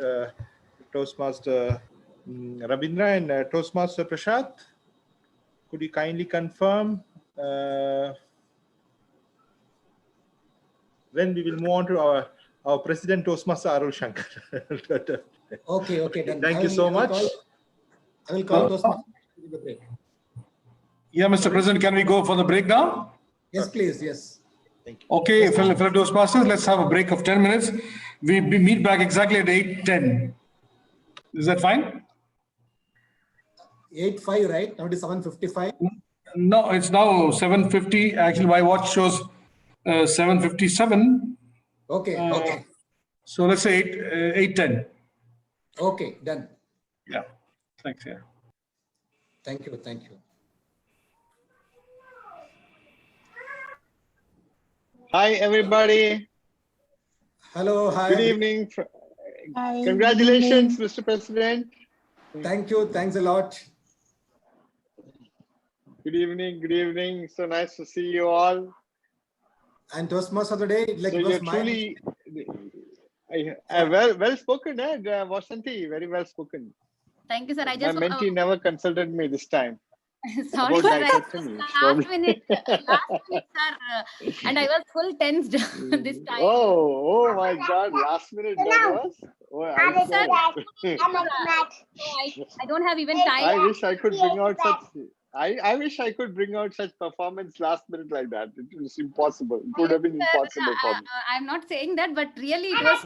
Toastmaster Ravindra and Toastmaster Prashad. Could you kindly confirm when we will move on to our President Toastmaster Arul Shankar? Okay, then. Thank you so much. I will call Toastmaster to the break. Yeah, Mr. President, can we go for the break now? Yes, please. Yes. Thank you. Okay, fellow Toastmasters, let's have a break of 10 minutes. We meet back exactly at 8:10. Is that fine? 8:05, right? Now it is 7:55. No, it's now 7:50. Actually, my watch shows 7:57. Okay. So let's say 8:10. Okay, done. Yeah. Thanks. Yeah. Thank you. Hi, everybody. Hello. Hi. Good evening. Hi. Congratulations, Mr. President. Thank you. Thanks a lot. Good evening. So nice to see you all. And Toastmaster of the day, like so it was you're truly well spoken, Vasanti. Very well spoken. Thank you, sir. I My just mentee never consulted me this time. sorry, About sir. dichotomy, Last minute, sir, and I was full tensed this time. Oh my God! Last minute that was. Oh, I don't have even time. I wish I could bring out such. I wish I could bring out such performance last minute like that. It was impossible. It would have been impossible for me. I'm not saying that, but really it was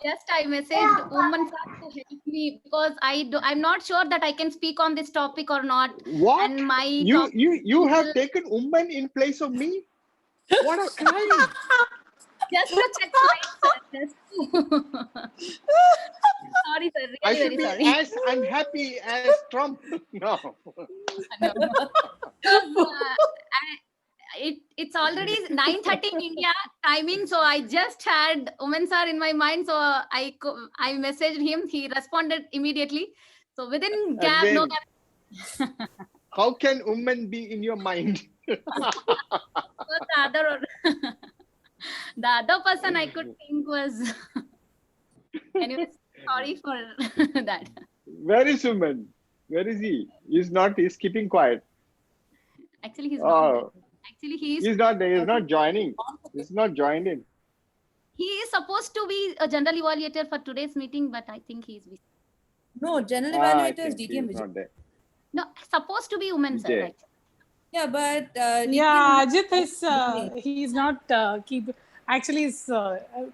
just I messaged Woman to help me because I'm not sure that I can speak on this topic or not. What? And my you have taken Woman in place of me? What a crime! Just to check sorry, sir. Really, I should be sorry. as unhappy as Trump. No. It's already 9:30 India timing, so I just had Women Sir in my mind, so I messaged him. He responded immediately. So within gap, no gap. How can women be in your mind? The other person I could think was Anyway, sorry for that. Where is Suman? Where is he? He's not. He's keeping quiet. Actually, he's not. Oh, Actually, he is. he's not. He's not joining. He's not joined in. He is supposed to be a general evaluator for today's meeting, but I think he's busy. No, general I evaluator is think DTM he's Vijay. not there. No, supposed to be women, sir. Vijay. Right? Yeah, but Yeah, Ajit is, he's not actually his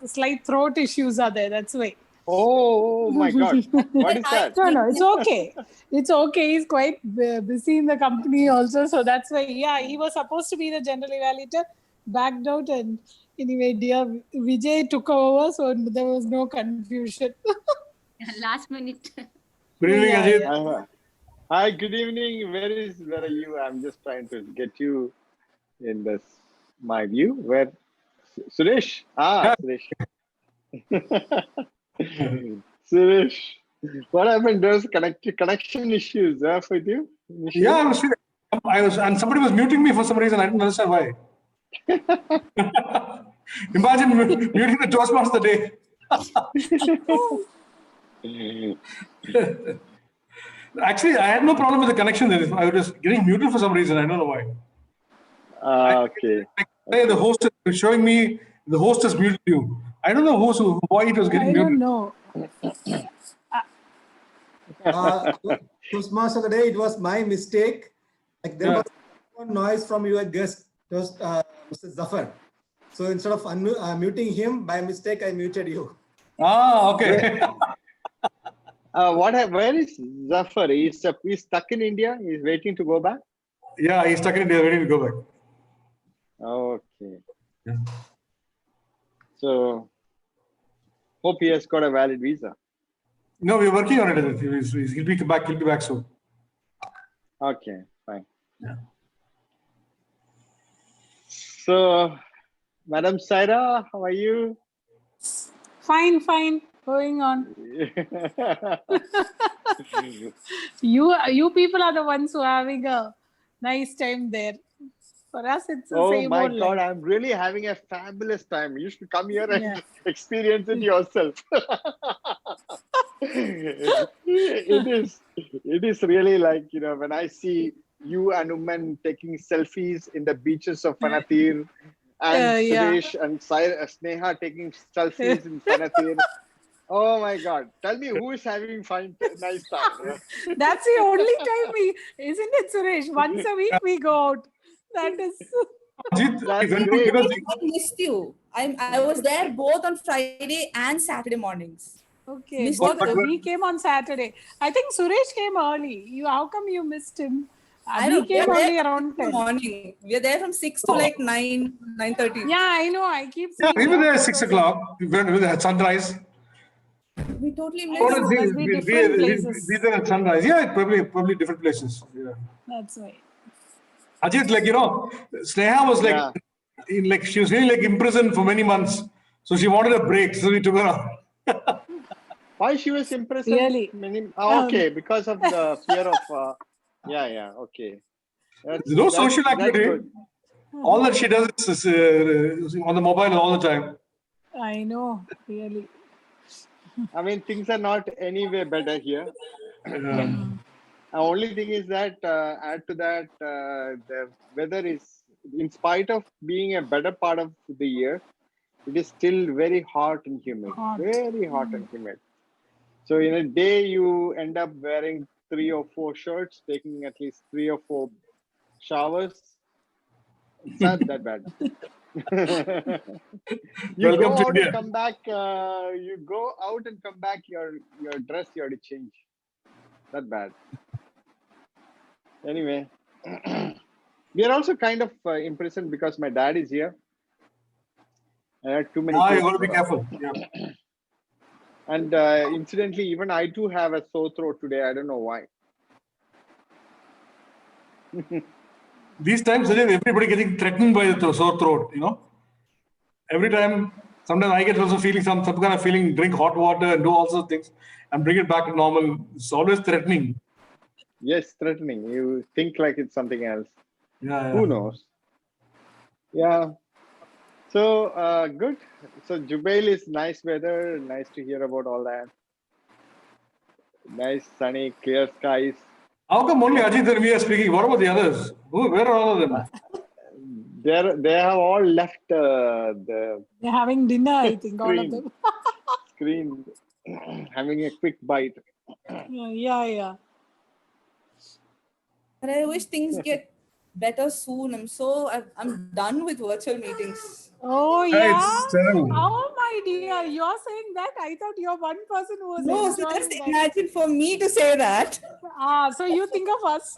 slight throat issues are there. That's why. Oh my God. What is that? No, it's okay. It's okay. He's quite busy in the company also. So that's why, yeah, he was supposed to be the general evaluator, backed out. And anyway, dear Vijay took over. So there was no confusion. Last minute. Good evening, Yeah, Ajit. yeah. Hi, good evening. Where are you? I'm just trying to get you in this my view. Where Suresh? Ah, Suresh. Suresh. What happened? There's connection issues with you? Initially? Yeah, I was, and somebody was muting me for some reason. I didn't understand why. Imagine muting the Toastmasters of the day. Actually, I had no problem with the connection. I was just getting muted for some reason. I don't know why. Okay. The host is showing me the host has muted you. I don't know why it was getting I muted. don't know. Toastmaster of the day, it was my mistake. Like there was noise from your guest, Mr. Zafar. So instead of muting him, by mistake, I muted you. Ah, okay. Where is Zafar? He's stuck in India. He's waiting to go back. Yeah, he's stuck in India, ready to go back. Okay. Yeah. So, hope he has got a valid visa. No, we're working on it. He'll be back. He'll be back soon. Okay, fine. Yeah. So, Madam Saira, how are you? Fine. Going on. You people are the ones who are having a nice time there. For us, it's the same Oh my old God, life. I'm really having a fabulous time. You should come here and experience it yourself. It is really like, when I see you and Uman taking selfies in the beaches of Panathir and Suresh and Sneha taking selfies in Panathir. Oh my God. Tell me who is having nice time. That's the only time isn't it, Suresh? Once a week we go out. That is. That's great. I missed you. I was there both on Friday and Saturday mornings. Okay, we came on Saturday. I think Suresh came early. How come you missed him? We came only around 10. Morning. We are there from 6 to like 9:30. Yeah, I know. I keep Yeah, seeing. we were there at 6 o'clock. We went with the sunrise. We totally missed it. Must be different places. We were at sunrise. Yeah, probably different places. Yeah. That's right. Ajit, Sneha was she was really imprisoned for many months. So she wanted a break. So we took her out. Why she was imprisoned? Really? Okay, because of the fear of. Okay. There's no social activity. All that she does is on the mobile all the time. I know, really. I mean, things are not anyway better here. The only thing is that, add to that, the weather is, in spite of being a better part of the year, it is still very hot and humid. Very hot and humid. So in a day, you end up wearing 3 or 4 shirts, taking at least 3 or 4 showers. It's not that bad. You go out and come back. You go out and come back. Your dress you have to change. Not bad. Anyway, we are also kind of imprisoned because my dad is here. I had too many. You got to be careful. Yeah. And incidentally, even I too have a sore throat today. I don't know why. These times, everybody getting threatened by the sore throat, Every time, sometimes I get also feeling some kind of feeling, drink hot water and do all sorts of things and bring it back to normal. It's always threatening. Yes, threatening. You think like it's something else. Yeah. Who knows? Yeah. So good. So Jubail is nice weather. Nice to hear about all that. Nice sunny, clear skies. How come only Ajit and we are speaking? What about the others? Where are all of them? They have all left the They're having dinner, I think, all of screen. them. Screen, having a quick bite. Yeah. But I wish things get better soon. I'm done with virtual meetings. Oh, yeah. It's terrible. Oh, my dear. You're saying that? I thought you're one person who was No, so enjoying just that. imagine for me to say that. So you think of us.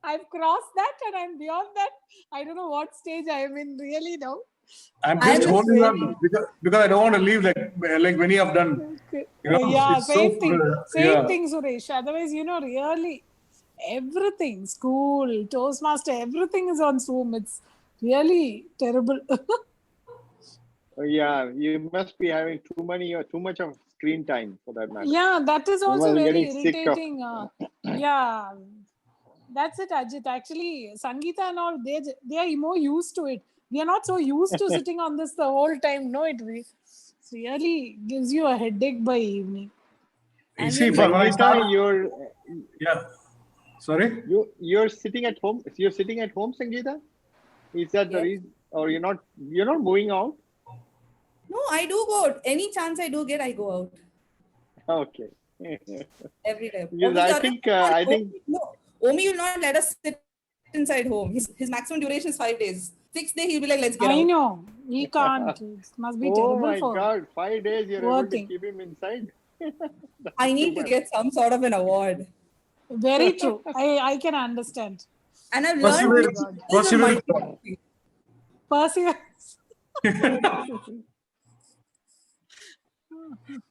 I've crossed that and I'm beyond that. I don't know what stage I am in really now. I'm just holding on because I don't want to leave like many have done. You know, Yeah, it's same so, thing. yeah. Same thing, Suresh. Otherwise, really, everything, school, Toastmaster, everything is on Zoom. It's really terrible. Yeah, you must be having too much of screen time for that matter. Yeah, that is also very getting sick of- irritating. Yeah, that's it, Ajit. Actually, Sangeeta and all, they are more used to it. We are not so used to sitting on this the whole time. No, it really gives you a headache by evening. You see, when I start, you're sorry, you're sitting at home. You're sitting at home, Sangeeta. Is that the reason, or you're not moving out? No, I do go out. Any chance I do get, I go out. Okay. Every time. Because I think no, Omi will not let us sit inside home. His maximum duration is 5 days. 6th day he'll be like, let's get out. I know. He can't. It must be terrible my for God, 5 days you're working. able to keep him inside. I need to get some sort of an award. Very true. I can understand. And I've learned Perseverance.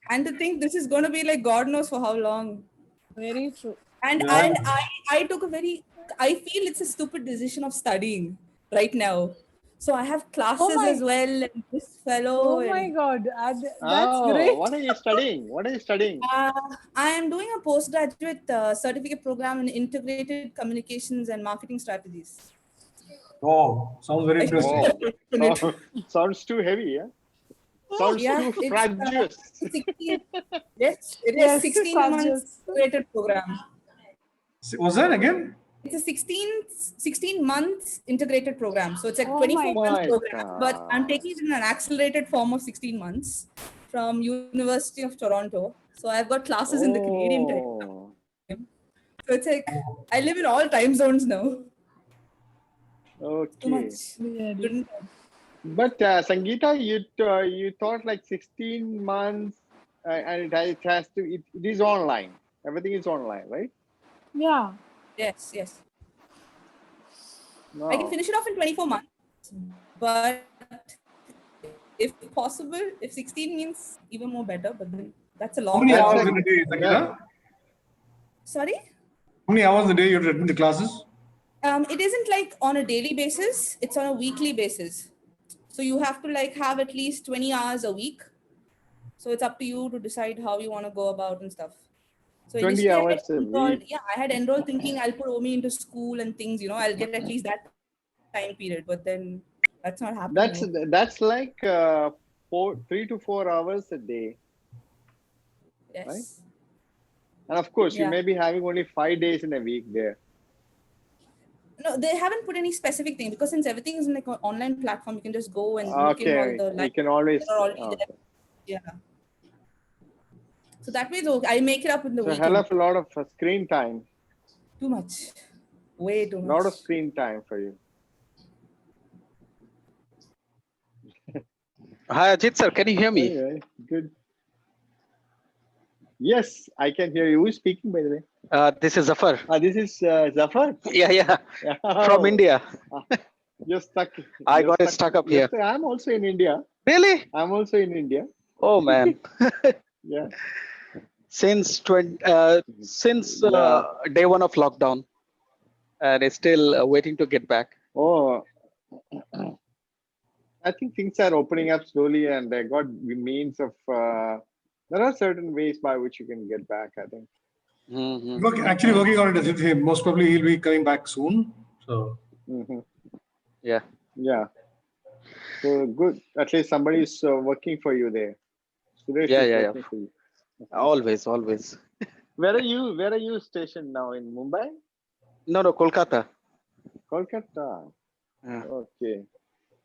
And to think this is going to be like God knows for how long. Very true. And I took I feel it's a stupid decision of studying right now. So I have classes as well. And this fellow. Oh my God. That's great. What are you studying? What are you studying? I am doing a postgraduate certificate program in integrated communications and marketing strategies. Oh, sounds very interesting. Sounds too heavy, yeah? Sounds too frabjous. Yes, it is 16 months integrated program. Was that again? It's a 16 months integrated program. So it's a 24 my month program, God. but I'm taking it in an accelerated form of 16 months from University of Toronto. So I've got classes in the Canadian time. So it's like, I live in all time zones now. Okay. Too much. But Sangeeta, you thought like 16 months and it is online. Everything is online, right? Yeah. Yes. No. I can finish it off in 24 months, but if possible, if 16 means even more better, but then that's a long How many time. hours in a day, Sangeeta? Sorry? How many hours a day you attend the classes? It isn't like on a daily basis, it's on a weekly basis. So you have to like have at least 20 hours a week. So it's up to you to decide how you want to go about and stuff. So 20 hours a week. Yeah, I had enrolled thinking I'll put Omi into school and things, I'll get at least that time period, but then that's not happening. That's like 3 to 4 hours a day. Yes. Right? And of course, you may be having only 5 days in a week there. No, they haven't put any specific thing because since everything is in like an online platform, you can just go and look in all the you can always. there. Yeah. So that way, I make it up in the So weekend. hell of a lot of screen time. Too much. Way too much. A lot of screen time for you. Hi, Ajit sir. Can you hear me? Anyway, good. Yes, I can hear you. Who is speaking, by the way? This is Zafar. This is Zafar? Yeah. From India. You're stuck. I got stuck up here. I'm also in India. Really? I'm also in India. Oh, man. Yeah. Since day one of lockdown. And it's still waiting to get back. Oh. I think things are opening up slowly and they got means of... there are certain ways by which you can get back, I think. Actually working on it with him. Most probably he'll be coming back soon. So yeah. So good. At least somebody is working for you there. Suresh Yeah, is yeah, working yeah. for you. Always, always. Where are you? Where are you stationed now? In Mumbai? No, no, Kolkata. Kolkata. Yeah. Okay.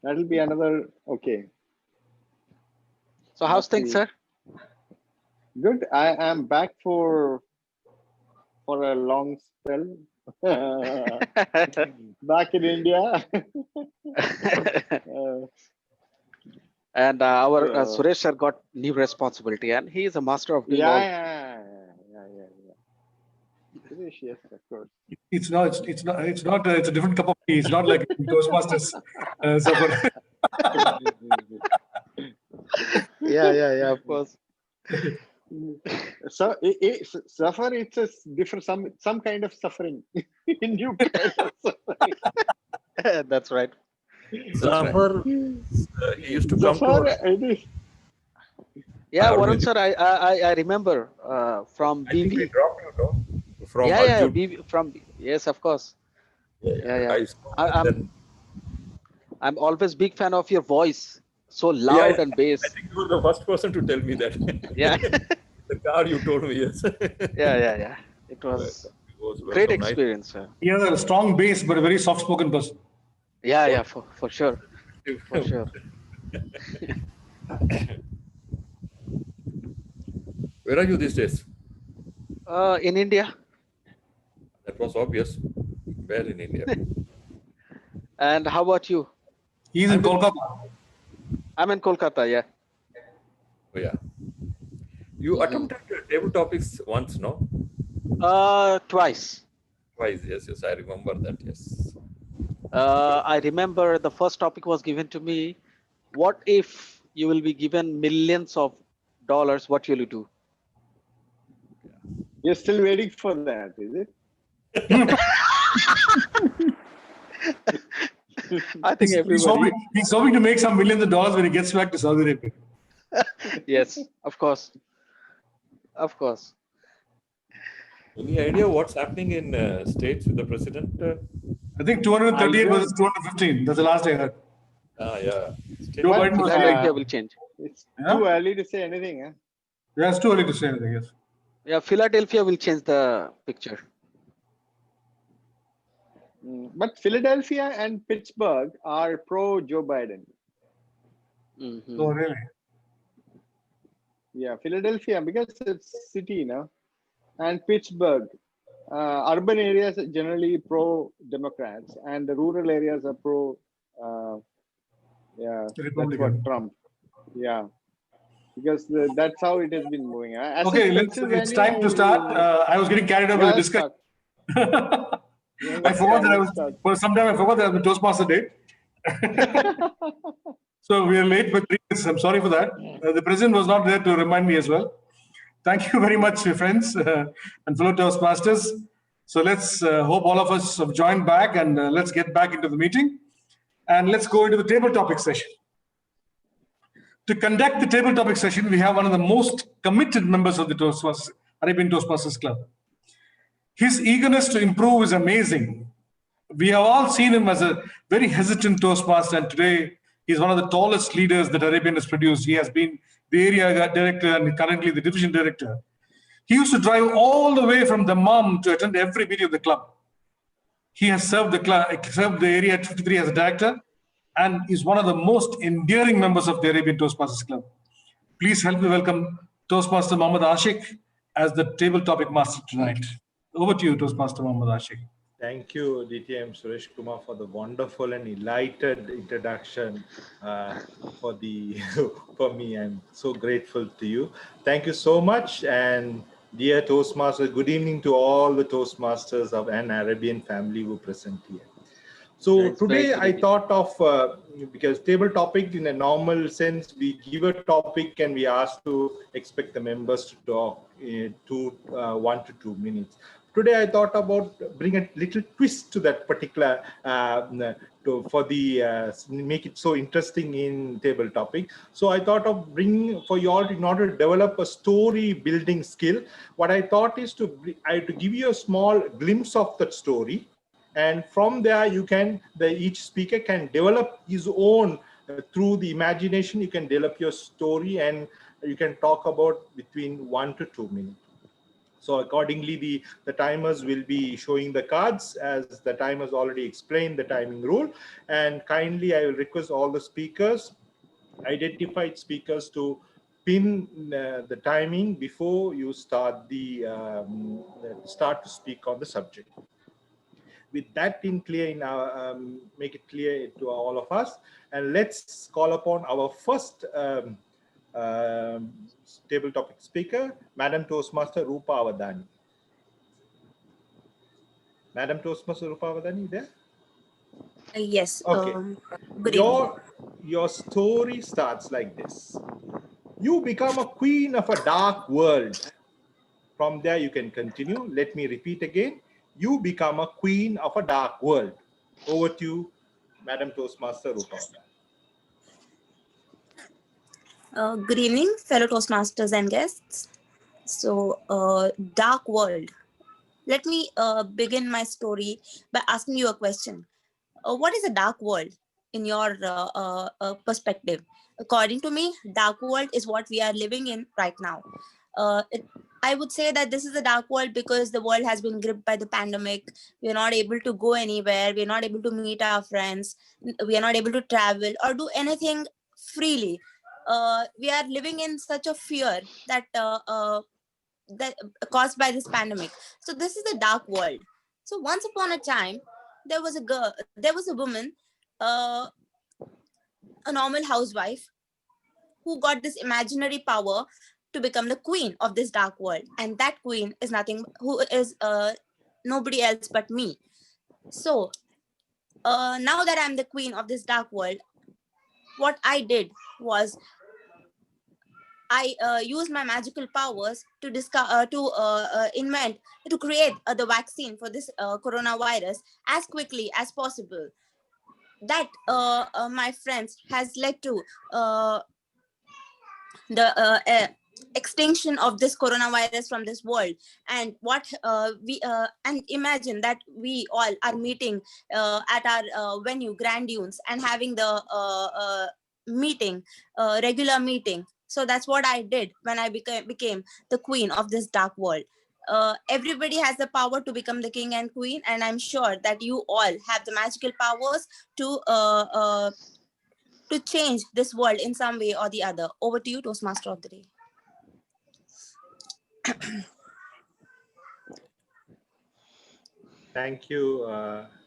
That'll be another. Okay. So how's things, sir? Good. I am back for a long spell. Back in India. And our Suresh sir got new responsibility, and he is a master of doing all. Yeah. Suresh, yes, of course. It's a different cup of tea. It's not like Toastmasters. Yeah, of course. So suffer, it's a different, some kind of suffering. New kind of suffering. That's right. Zafar, he used to come to. Yeah, Varun sir, I remember from I think BV. we dropped you, no? From Yeah, Arjun. BV, from, yes, of course. Yeah. Then, I'm always big fan of your voice. So loud and bass. I think you were the first person to tell me that. Yeah. The car you told me, yes. Yeah. It was great experience, sir. He has a strong bass, but a very soft-spoken person. Yeah, for sure. For sure. Where are you these days? In India. That was obvious. Where in India? And how about you? He's in Kolkata. I'm in Kolkata, yeah. Oh, yeah. You attempted table topics once, no? Twice. Twice, yes, I remember that, yes. I remember the first topic was given to me. What if you will be given millions of dollars? What will you do? You're still waiting for that, is it? I think everybody. He's hoping to make some millions of dollars when he gets back to Saudi Arabia. Yes, of course. Of course. Any idea what's happening in States with the president? I think 238 versus 215. That's the last I heard. Yeah. Joe Biden was Philadelphia will change. It's too early to say anything. Huh? Yeah, it's too early to say anything, yes. Yeah, Philadelphia will change the picture. But Philadelphia and Pittsburgh are pro Joe Biden. Oh, really? Yeah, Philadelphia, because it's city, no? And Pittsburgh, urban areas are generally pro Democrats, and the rural areas are pro, that's what Trump. Yeah, because that's how it has been moving. Okay, it's time to start. I was getting carried away with the discussion. I forgot that for some time I forgot that I was a Toastmaster date. So we are late by 3 minutes. I'm sorry for that. The president was not there to remind me as well. Thank you very much, friends and fellow Toastmasters. So let's hope all of us have joined back, and let's get back into the meeting. And let's go into the table topic session. To conduct the table topic session, we have one of the most committed members of the Toastmasters, Arabian Toastmasters Club. His eagerness to improve is amazing. We have all seen him as a very hesitant Toastmaster, and today he's one of the tallest leaders that Arabian has produced. He has been the area director and currently the division director. He used to drive all the way from Dammam to attend every meeting of the club. He has served the area at 53 as a director, and is one of the most endearing members of the Arabian Toastmasters Club. Please help me welcome Toastmaster Muhammad Ashik as the table topic master tonight. Over to you, Toastmaster Muhammad Ashik. Thank you, DTM Suresh Kumar, for the wonderful and enlightened introduction for me. I'm so grateful to you. Thank you so much. And dear Toastmasters, good evening to all the Toastmasters of an Arabian family who present here. So today I thought of, because table topic in a normal sense, we give a topic and we ask to expect the members to talk 1 to 2 minutes. Today I thought about bring a little twist to that particular, make it so interesting in table topic. So I thought of bringing for you all, in order to develop a story building skill, what I thought is to give you a small glimpse of that story. And from there, each speaker can develop his own through the imagination, you can develop your story and you can talk about between 1 to 2 minutes. So accordingly, the timers will be showing the cards as the timers already explained the timing rule. And kindly, I will request all the speakers, identified speakers, to pin the timing before you start to speak on the subject. With that make it clear to all of us, and let's call upon our first table topic speaker, Madam Toastmaster Rupa Avadani. Madam Toastmaster Rupa Avadani, there? Yes. Okay. Good evening. Your story starts like this. You become a queen of a dark world. From there, you can continue. Let me repeat again. You become a queen of a dark world. Over to you, Madam Toastmaster Rupa. Good evening, fellow Toastmasters and guests. So, dark world. Let me begin my story by asking you a question. What is a dark world in your perspective? According to me, dark world is what we are living in right now. I would say that this is a dark world because the world has been gripped by the pandemic. We are not able to go anywhere. We are not able to meet our friends. We are not able to travel or do anything freely. We are living in such a fear that that caused by this pandemic. So this is a dark world. So once upon a time, there was a woman, a normal housewife, who got this imaginary power to become the queen of this dark world, and that queen is nobody else but me. So now that I'm the queen of this dark world, what I did was I used my magical powers to create the vaccine for this coronavirus as quickly as possible. That, my friends, has led to the extinction of this coronavirus from this world. And and imagine that we all are meeting at our venue, Grand Dunes, and having the regular meeting. So that's what I did when I became the queen of this dark world. Everybody has the power to become the king and queen, and I'm sure that you all have the magical powers to change this world in some way or the other. Over to you, Toastmaster of the Day. Thank you,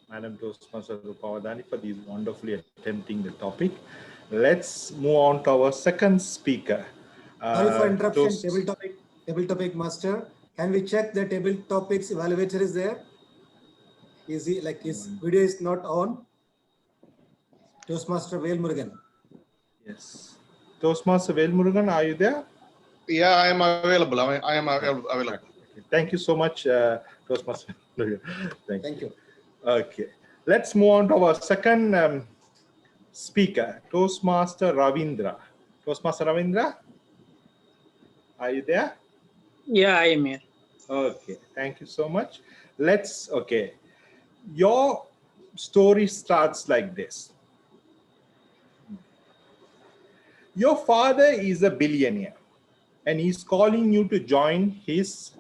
Madam Toastmaster Rupa Avadani, for these wonderfully attempting the topic. Let's move on to our second speaker. Sorry for interruption. Table topic master. Can we check the table topics evaluator is there? Is he like his video is not on? Toastmaster Vel Murugan. Yes. Toastmaster Vel Murugan, are you there? Yeah, I am available. I am available. Okay. Thank you so much, Toastmaster. Thank you. Okay. Let's move on to our second speaker, Toastmaster Ravindra. Toastmaster Ravindra, are you there? Yeah, I am here. Okay. Thank you so much. Your story starts like this. Your father is a billionaire and he's calling you to join his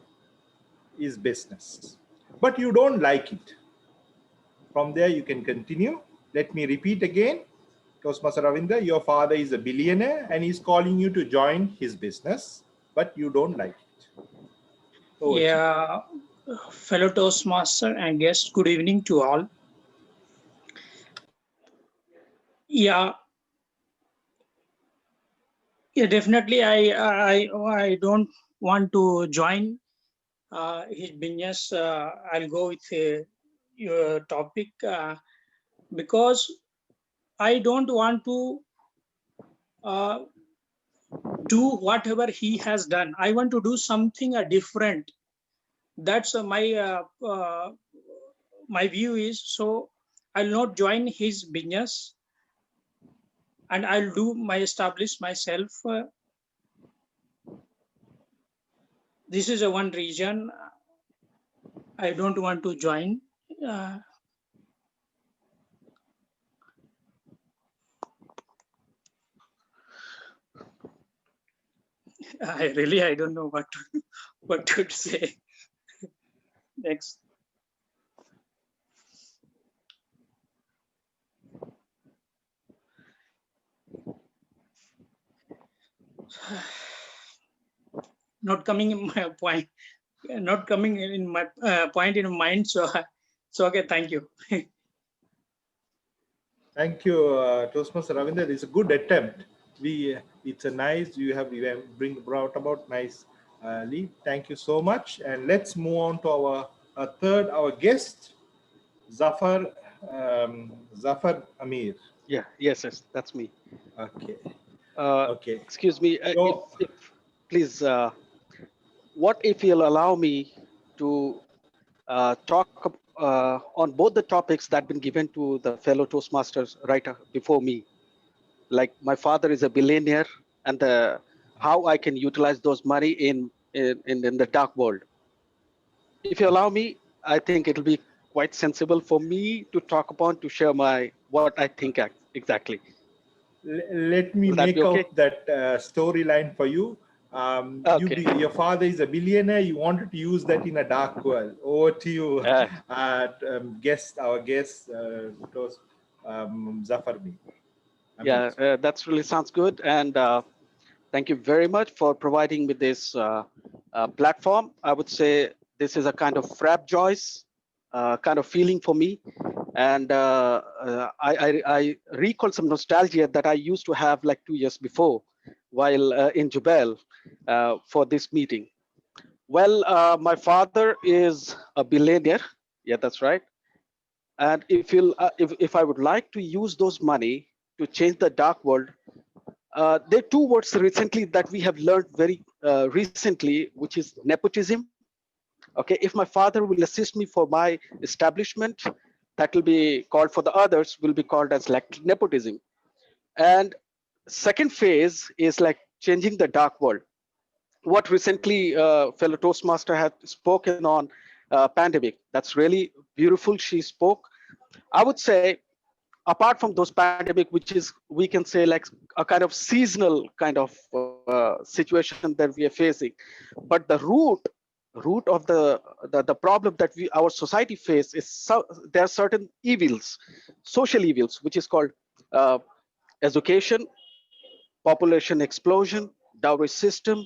business, but you don't like it. From there, you can continue. Let me repeat again. Toastmaster Ravindra, your father is a billionaire and he's calling you to join his business, but you don't like it. Yeah, fellow Toastmaster and guests, good evening to all. Yeah, definitely. I don't want to join his business. I'll go with your topic because I don't want to do whatever he has done. I want to do something different. That's my view is. So I'll not join his business and I'll establish myself. This is one reason I don't want to join. I don't know what to say. Next. Not coming in my point. Not coming in my point in mind. So okay. Thank you. Thank you, Toastmaster Ravinder. It's a good attempt. It's a nice. You have brought about nice lead. Thank you so much. And let's move on to our guest, Zafar Amir. Yeah. Yes. That's me. Okay. Okay. Excuse me. So, If please, what if you'll allow me to talk on both the topics that have been given to the fellow Toastmasters right before me? Like my father is a billionaire, and how I can utilize those money in the dark world. If you allow me, I think it'll be quite sensible for me to talk upon, to share what I think exactly. Let me Will that make be okay? out that storyline for you. Okay. Your father is a billionaire. You wanted to use that in a dark world. Over to you, our guest, Zafar. Yeah, that really sounds good. And thank you very much for providing me this platform. I would say this is a kind of Frabjous kind of feeling for me. And I recall some nostalgia that I used to have like 2 years before while in Jubel for this meeting. Well, my father is a billionaire. Yeah, that's right. And if I would like to use those money to change the dark world, there are two words recently that we have learned very recently, which is nepotism. Okay, if my father will assist me for my establishment, that will be called, for the others will be called as like nepotism. And second phase is like changing the dark world. What recently fellow Toastmaster had spoken on pandemic. That's really beautiful. She spoke. I would say, apart from those pandemic, which is, we can say, like a kind of seasonal kind of situation that we are facing, but the root of the problem that our society face is there are certain evils, social evils, which is called education, population explosion, dowry system,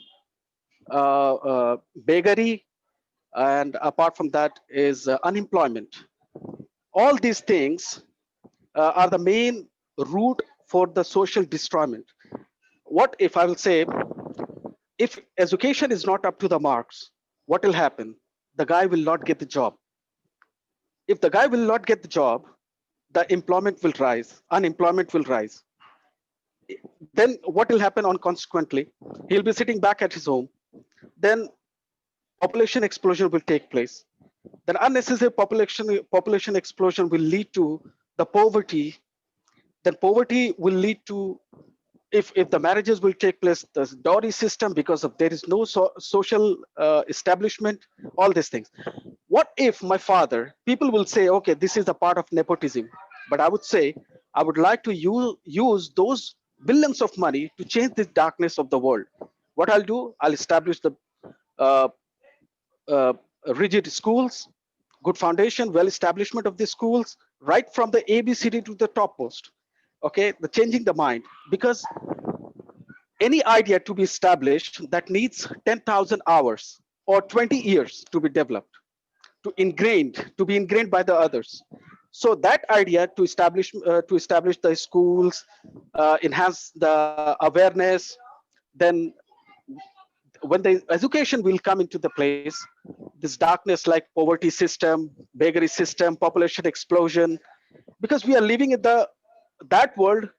beggary, and apart from that is unemployment. All these things are the main root for the social destroyment. What if I will say, if education is not up to the marks, what will happen? The guy will not get the job. If the guy will not get the job, the employment will rise, unemployment will rise. Then what will happen on consequently? He'll be sitting back at his home. Then population explosion will take place. Then unnecessary population explosion will lead to the poverty. Then poverty will lead to, if the marriages will take place, the dowry system, because of there is no social establishment, all these things. What if my father, people will say, okay, this is a part of nepotism, but I would say, I would like to use those billions of money to change this darkness of the world. What I'll do, I'll establish the rigid schools, good foundation, well establishment of the schools, right from the ABCD to the topmost. Okay, the changing the mind, because any idea to be established that needs 10,000 hours or 20 years to be developed, to be ingrained by the others. So that idea to establish the schools, enhance the awareness, then when the education will come into the place, this darkness like poverty system, beggary system, population explosion, because we are living in that world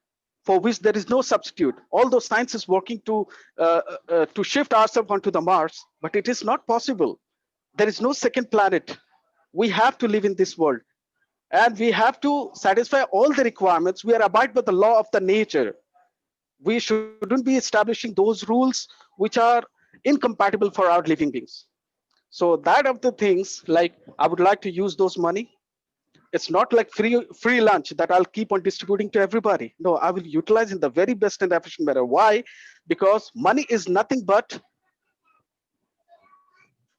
for which there is no substitute. Although science is working to shift ourselves onto the Mars, but it is not possible. There is no second planet. We have to live in this world, and we have to satisfy all the requirements. We are abide by the law of the nature. We shouldn't be establishing those rules which are incompatible for our living beings. So that of the things, like I would like to use those money. It's not like free lunch that I'll keep on distributing to everybody. No, I will utilize in the very best and efficient manner. Why? Because money is nothing but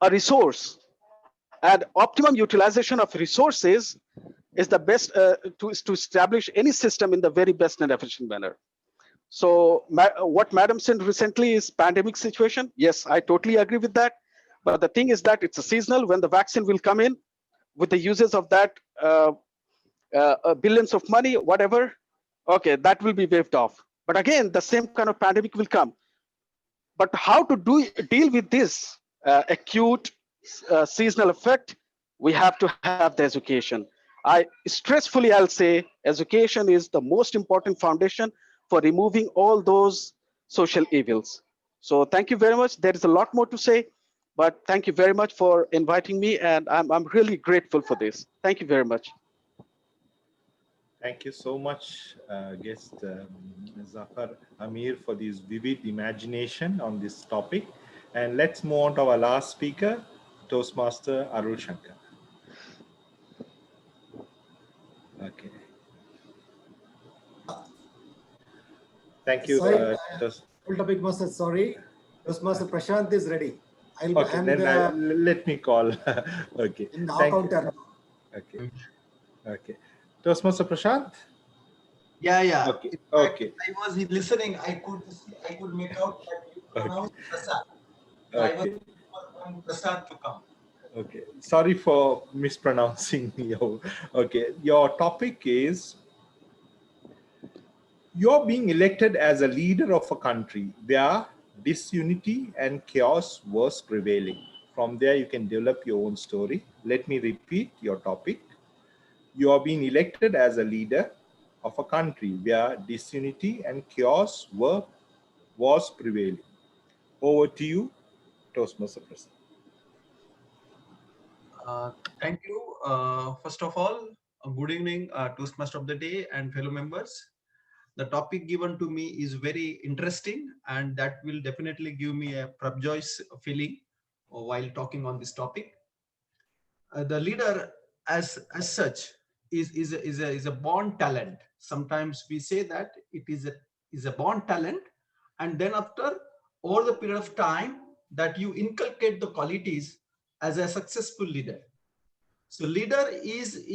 a resource, and optimum utilization of resources is the best to establish any system in the very best and efficient manner. So what Madam said recently is pandemic situation. Yes, I totally agree with that. But the thing is that it's a seasonal. When the vaccine will come in, with the uses of that billions of money, whatever, okay, that will be waived off. But again, the same kind of pandemic will come. But how to deal with this acute seasonal effect? We have to have the education. I'll say education is the most important foundation for removing all those social evils. So thank you very much. There is a lot more to say, but thank you very much for inviting me, and I'm really grateful for this. Thank you very much. Thank you so much, guest Zafar Amir, for this vivid imagination on this topic. And let's move on to our last speaker, Toastmaster Arul Shankar. Okay. Thank you. Sorry, topic master. Sorry, Toastmaster Prashant is ready. Okay, then let me call. Okay. In the Thank counter. you. Okay. Okay. Toastmaster Prashant. Yeah. Okay. In fact, Okay. I was listening. I could make out that you pronounced Prasad. So I was Okay. waiting for Prasad to come. Okay. Sorry for mispronouncing you. Okay. Your topic is you're being elected as a leader of a country where disunity and chaos was prevailing. From there, you can develop your own story. Let me repeat your topic. You are being elected as a leader of a country where disunity and chaos was prevailing. Over to you, Toastmaster President. Thank you. First of all, good evening, Toastmaster of the Day and fellow members. The topic given to me is very interesting, and that will definitely give me a Frabjous feeling while talking on this topic. The leader, as such, is a born talent. Sometimes we say that it is a born talent, and then after over the period of time that you inculcate the qualities as a successful leader. So leader is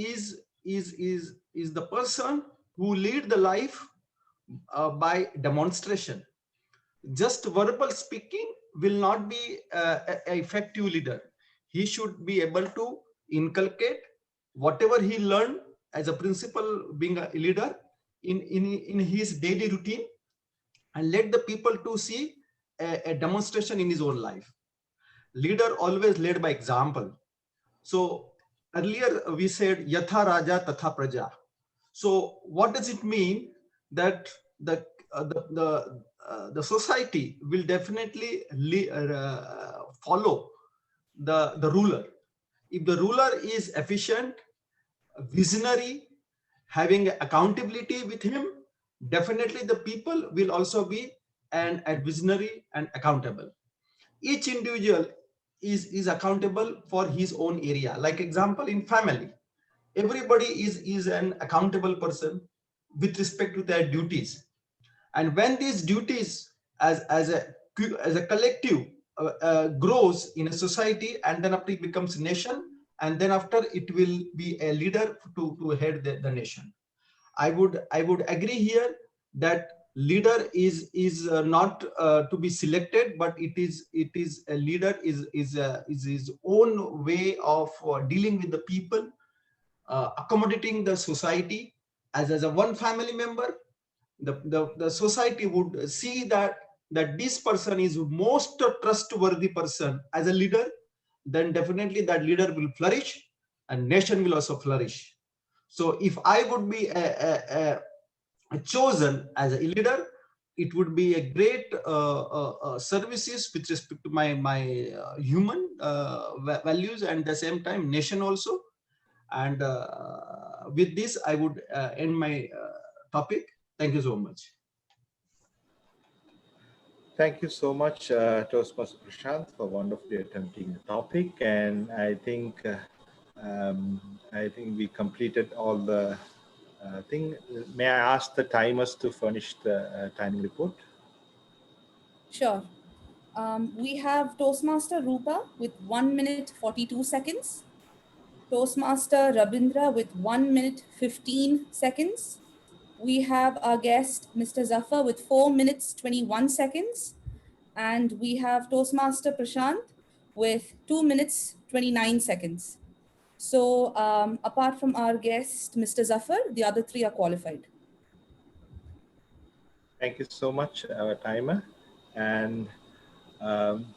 the person who lead the life by demonstration. Just verbal speaking will not be an effective leader. He should be able to inculcate whatever he learned as a principle being a leader in his daily routine, and let the people to see a demonstration in his own life. Leader always led by example. So earlier we said Yatha Raja Tatha Praja. So what does it mean? That the society will definitely follow the ruler. If the ruler is efficient, visionary, having accountability with him, definitely the people will also be a visionary and accountable. Each individual is accountable for his own area. Like example, in family, everybody is an accountable person with respect to their duties. And when these duties as a collective grows in a society, and then after it becomes nation, and then after it will be a leader to head the nation. I would agree here that leader is not to be selected, but it is a leader is his own way of dealing with the people, accommodating the society as a one family member. The society would see that this person is most trustworthy person as a leader, then definitely that leader will flourish and nation will also flourish. So if I would be chosen as a leader, it would be a great services with respect to my human values, and at the same time nation also. And with this I would end my topic. Thank you so much. Thank you so much, Toastmaster Prashant, for wonderfully attempting the topic. And I think we completed all the thing. May I ask the timers to furnish the timing report? Sure. We have Toastmaster Rupa with 1 minute 42 seconds. Toastmaster Rabindra with 1 minute 15 seconds. We have our guest, Mr. Zafar, with 4 minutes 21 seconds. And we have Toastmaster Prashant with 2 minutes 29 seconds. So apart from our guest, Mr. Zafar, the other three are qualified. Thank you so much, our timer. And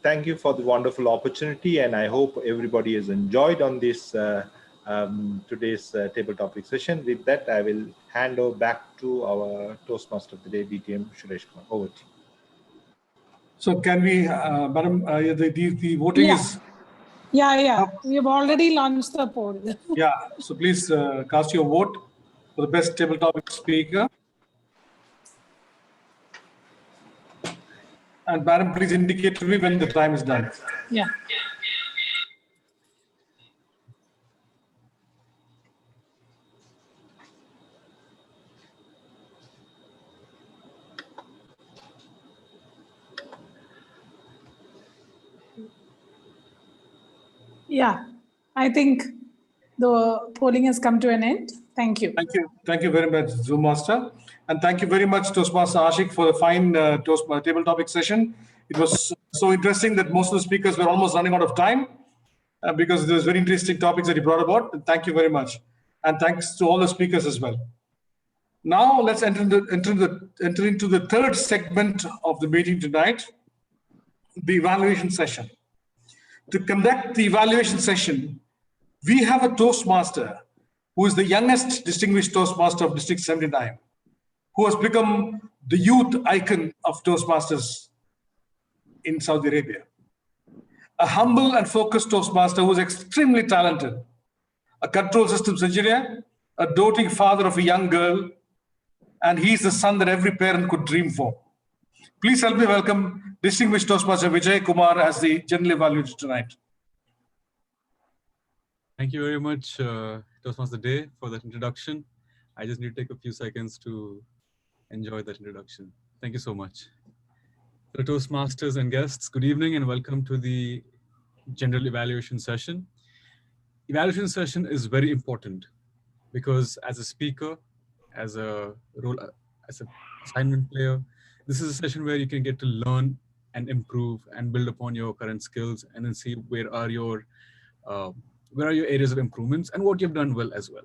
thank you for the wonderful opportunity. And I hope everybody has enjoyed on this today's table topic session. With that, I will hand over back to our Toastmaster of the day, DTM Suresh. Over to you. So can we, Madam, the voting is... Yeah. We have already launched the poll. Yeah, so please cast your vote for the best table topic speaker. And Madam, please indicate to me when the time is done. Yeah. Yeah, I think the polling has come to an end. Thank you. Thank you very much, Zoom Master. And thank you very much, Toastmaster Ashik, for the fine table topic session. It was so interesting that most of the speakers were almost running out of time because there was very interesting topics that you brought about. And thank you very much. And thanks to all the speakers as well. Now let's enter into the third segment of the meeting tonight, the evaluation session. To conduct the evaluation session, we have a Toastmaster who is the youngest distinguished Toastmaster of District 79, who has become the youth icon of Toastmasters in Saudi Arabia. A humble and focused Toastmaster who is extremely talented, a control systems engineer, a doting father of a young girl, and he's the son that every parent could dream for. Please help me welcome distinguished Toastmaster Vijay Kumar as the general evaluator tonight. Thank you very much, Toastmaster Day, for that introduction. I just need to take a few seconds to enjoy that introduction. Thank you so much. So Toastmasters and guests, good evening and welcome to the general evaluation session. Evaluation session is very important because as a speaker, as a role, as an assignment player, this is a session where you can get to learn and improve and build upon your current skills and then see where are your areas of improvements and what you've done well as well.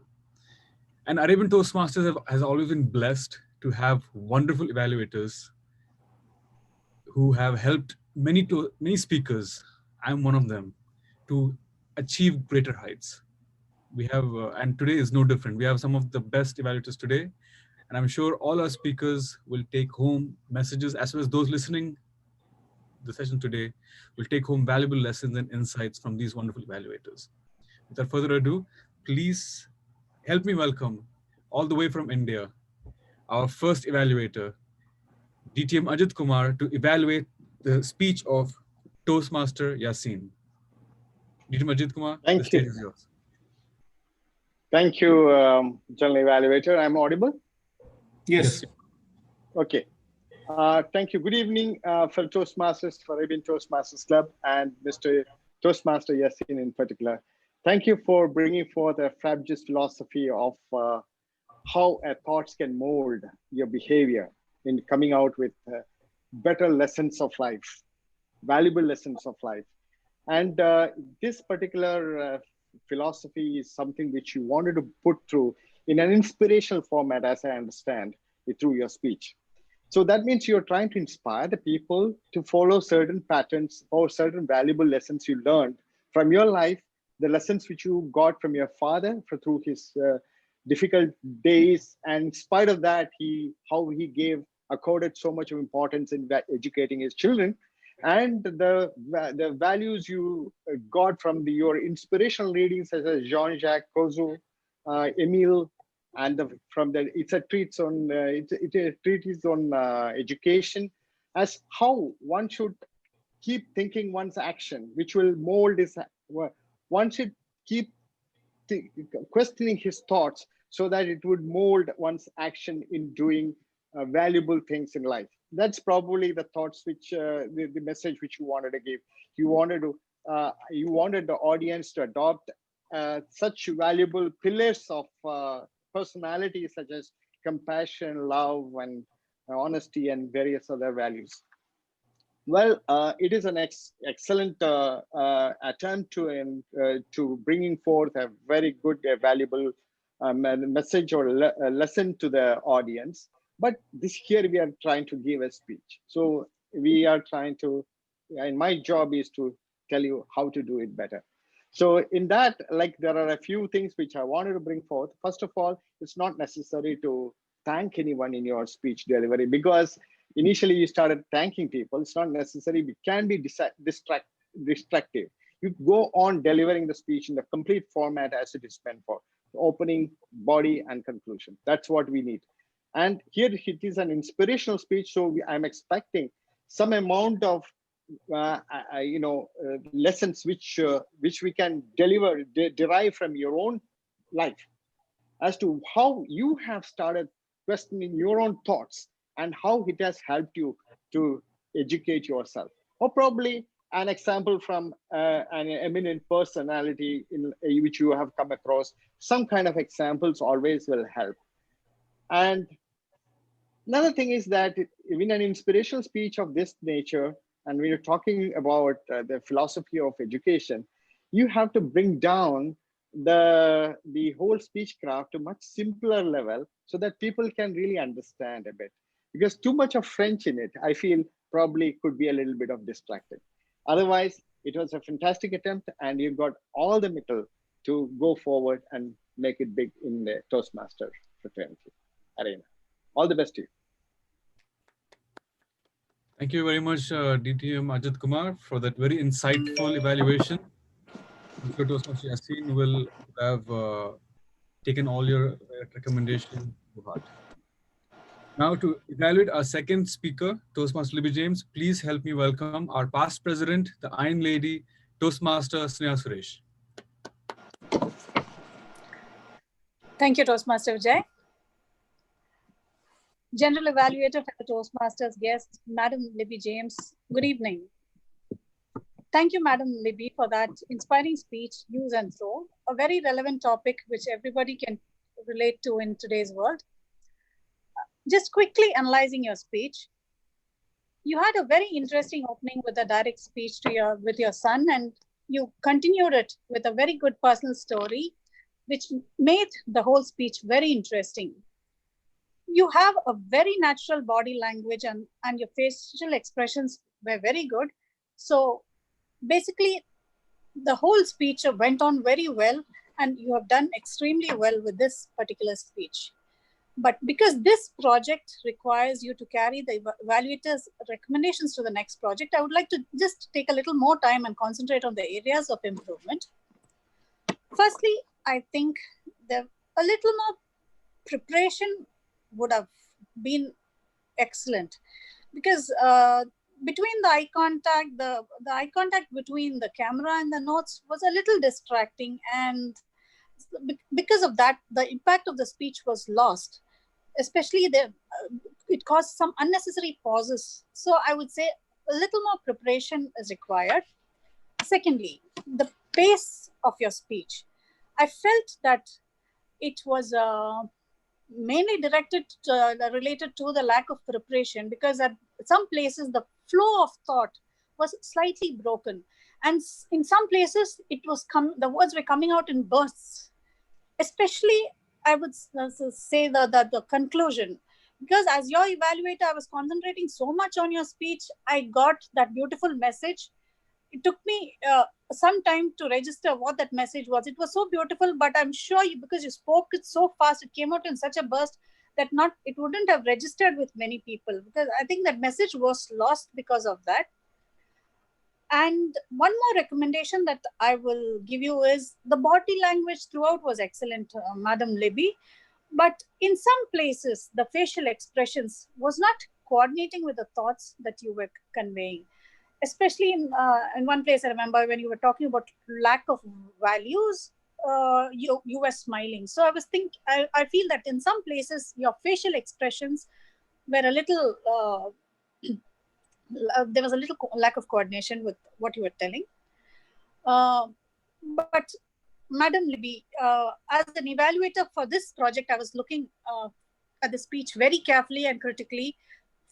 And Arabian Toastmasters has always been blessed to have wonderful evaluators who have helped many speakers, I'm one of them, to achieve greater heights. We have, and today is no different. We have some of the best evaluators today, and I'm sure all our speakers will take home messages, as well as those listening the session today will take home valuable lessons and insights from these wonderful evaluators. Without further ado, please help me welcome all the way from India, our first evaluator, DTM Ajit Kumar, to evaluate the speech of Toastmaster Yasin. DTM Ajit Kumar, the stage is yours. Thank you, General Evaluator. I'm audible? Yes. Okay. Thank you. Good evening, fellow Toastmasters, for Arabian Toastmasters Club, and Mr. Toastmaster Yasin in particular. Thank you for bringing forth a Frabjous philosophy of how thoughts can mold your behavior in coming out with better lessons of life, valuable lessons of life. And this particular philosophy is something which you wanted to put through in an inspirational format, as I understand it, through your speech. So that means you're trying to inspire the people to follow certain patterns or certain valuable lessons you learned from your life, the lessons which you got from your father through his difficult days. And in spite of that, how he accorded so much of importance in educating his children, and the values you got from your inspirational readings such as Jean-Jacques Rousseau, Emile, and it's a treatise on education, as how one should keep thinking one's action, which will mold his. One should keep questioning his thoughts so that it would mold one's action in doing valuable things in life. that's probably the thoughts which the message which you wanted to give. You wanted the audience to adopt such valuable pillars of personality, such as compassion, love, and honesty, and various other values. Well, it is an excellent attempt to bringing forth a very good, valuable message or lesson to the audience. But here we are trying to give a speech. So we are trying to, and my job is to tell you how to do it better. So in that, like, there are a few things which I wanted to bring forth. First of all, it's not necessary to thank anyone in your speech delivery, because initially you started thanking people. It's not necessary. It can be distractive. You go on delivering the speech in the complete format as it is meant for: opening, body, and conclusion. That's what we need. And here it is an inspirational speech, so I'm expecting some amount of lessons which we can derive from your own life, as to how you have started questioning your own thoughts and how it has helped you to educate yourself. Or probably an example from an eminent personality in which you have come across. Some kind of examples always will help. And another thing is that in an inspirational speech of this nature, and when you're talking about the philosophy of education, you have to bring down the whole speechcraft to much simpler level, so that people can really understand a bit. Because too much of French in it, I feel, probably could be a little bit of distracting. Otherwise, it was a fantastic attempt, and you've got all the mettle to go forward and make it big in the Toastmaster fraternity arena. All the best to you. Thank you very much, DTM Ajit Kumar, for that very insightful evaluation. I'm sure Toastmaster Yassin will have taken all your recommendations to heart. Now, to evaluate our second speaker, Toastmaster Libby James, please help me welcome our past president, the Iron Lady, Toastmaster Suresh. Thank you, Toastmaster Vijay. General Evaluator for the Toastmasters guest, Madam Libby James, good evening. Thank you, Madam Libby, for that inspiring speech, use and throw, a very relevant topic which everybody can relate to in today's world. Just quickly analyzing your speech, you had a very interesting opening with a direct speech to with your son, and you continued it with a very good personal story, which made the whole speech very interesting. You have a very natural body language, and your facial expressions were very good. So basically, the whole speech went on very well, and you have done extremely well with this particular speech. But because this project requires you to carry the evaluator's recommendations to the next project, I would like to just take a little more time and concentrate on the areas of improvement. Firstly, I think a little more preparation would have been excellent, because between the eye contact, the eye contact between the camera and the notes was a little distracting, and because of that, the impact of the speech was lost. Especially it caused some unnecessary pauses. So I would say a little more preparation is required. Secondly, the pace of your speech. I felt that it was mainly related to the lack of preparation, because at some places the flow of thought was slightly broken, and in some places the words were coming out in bursts. Especially, I would say the conclusion, because as your evaluator, I was concentrating so much on your speech. I got that beautiful message. It took me some time to register what that message was. It was so beautiful, but I'm sure because you spoke it so fast, it came out in such a burst that it wouldn't have registered with many people, because I think that message was lost because of that. And one more recommendation that I will give you is the body language throughout was excellent, Madam Libby. But in some places, the facial expressions was not coordinating with the thoughts that you were conveying. Especially in one place, I remember when you were talking about lack of values, you were smiling. So I feel that in some places, your facial expressions were a little there was a little lack of coordination with what you were telling. But Madam Libby, as an evaluator for this project, I was looking at the speech very carefully and critically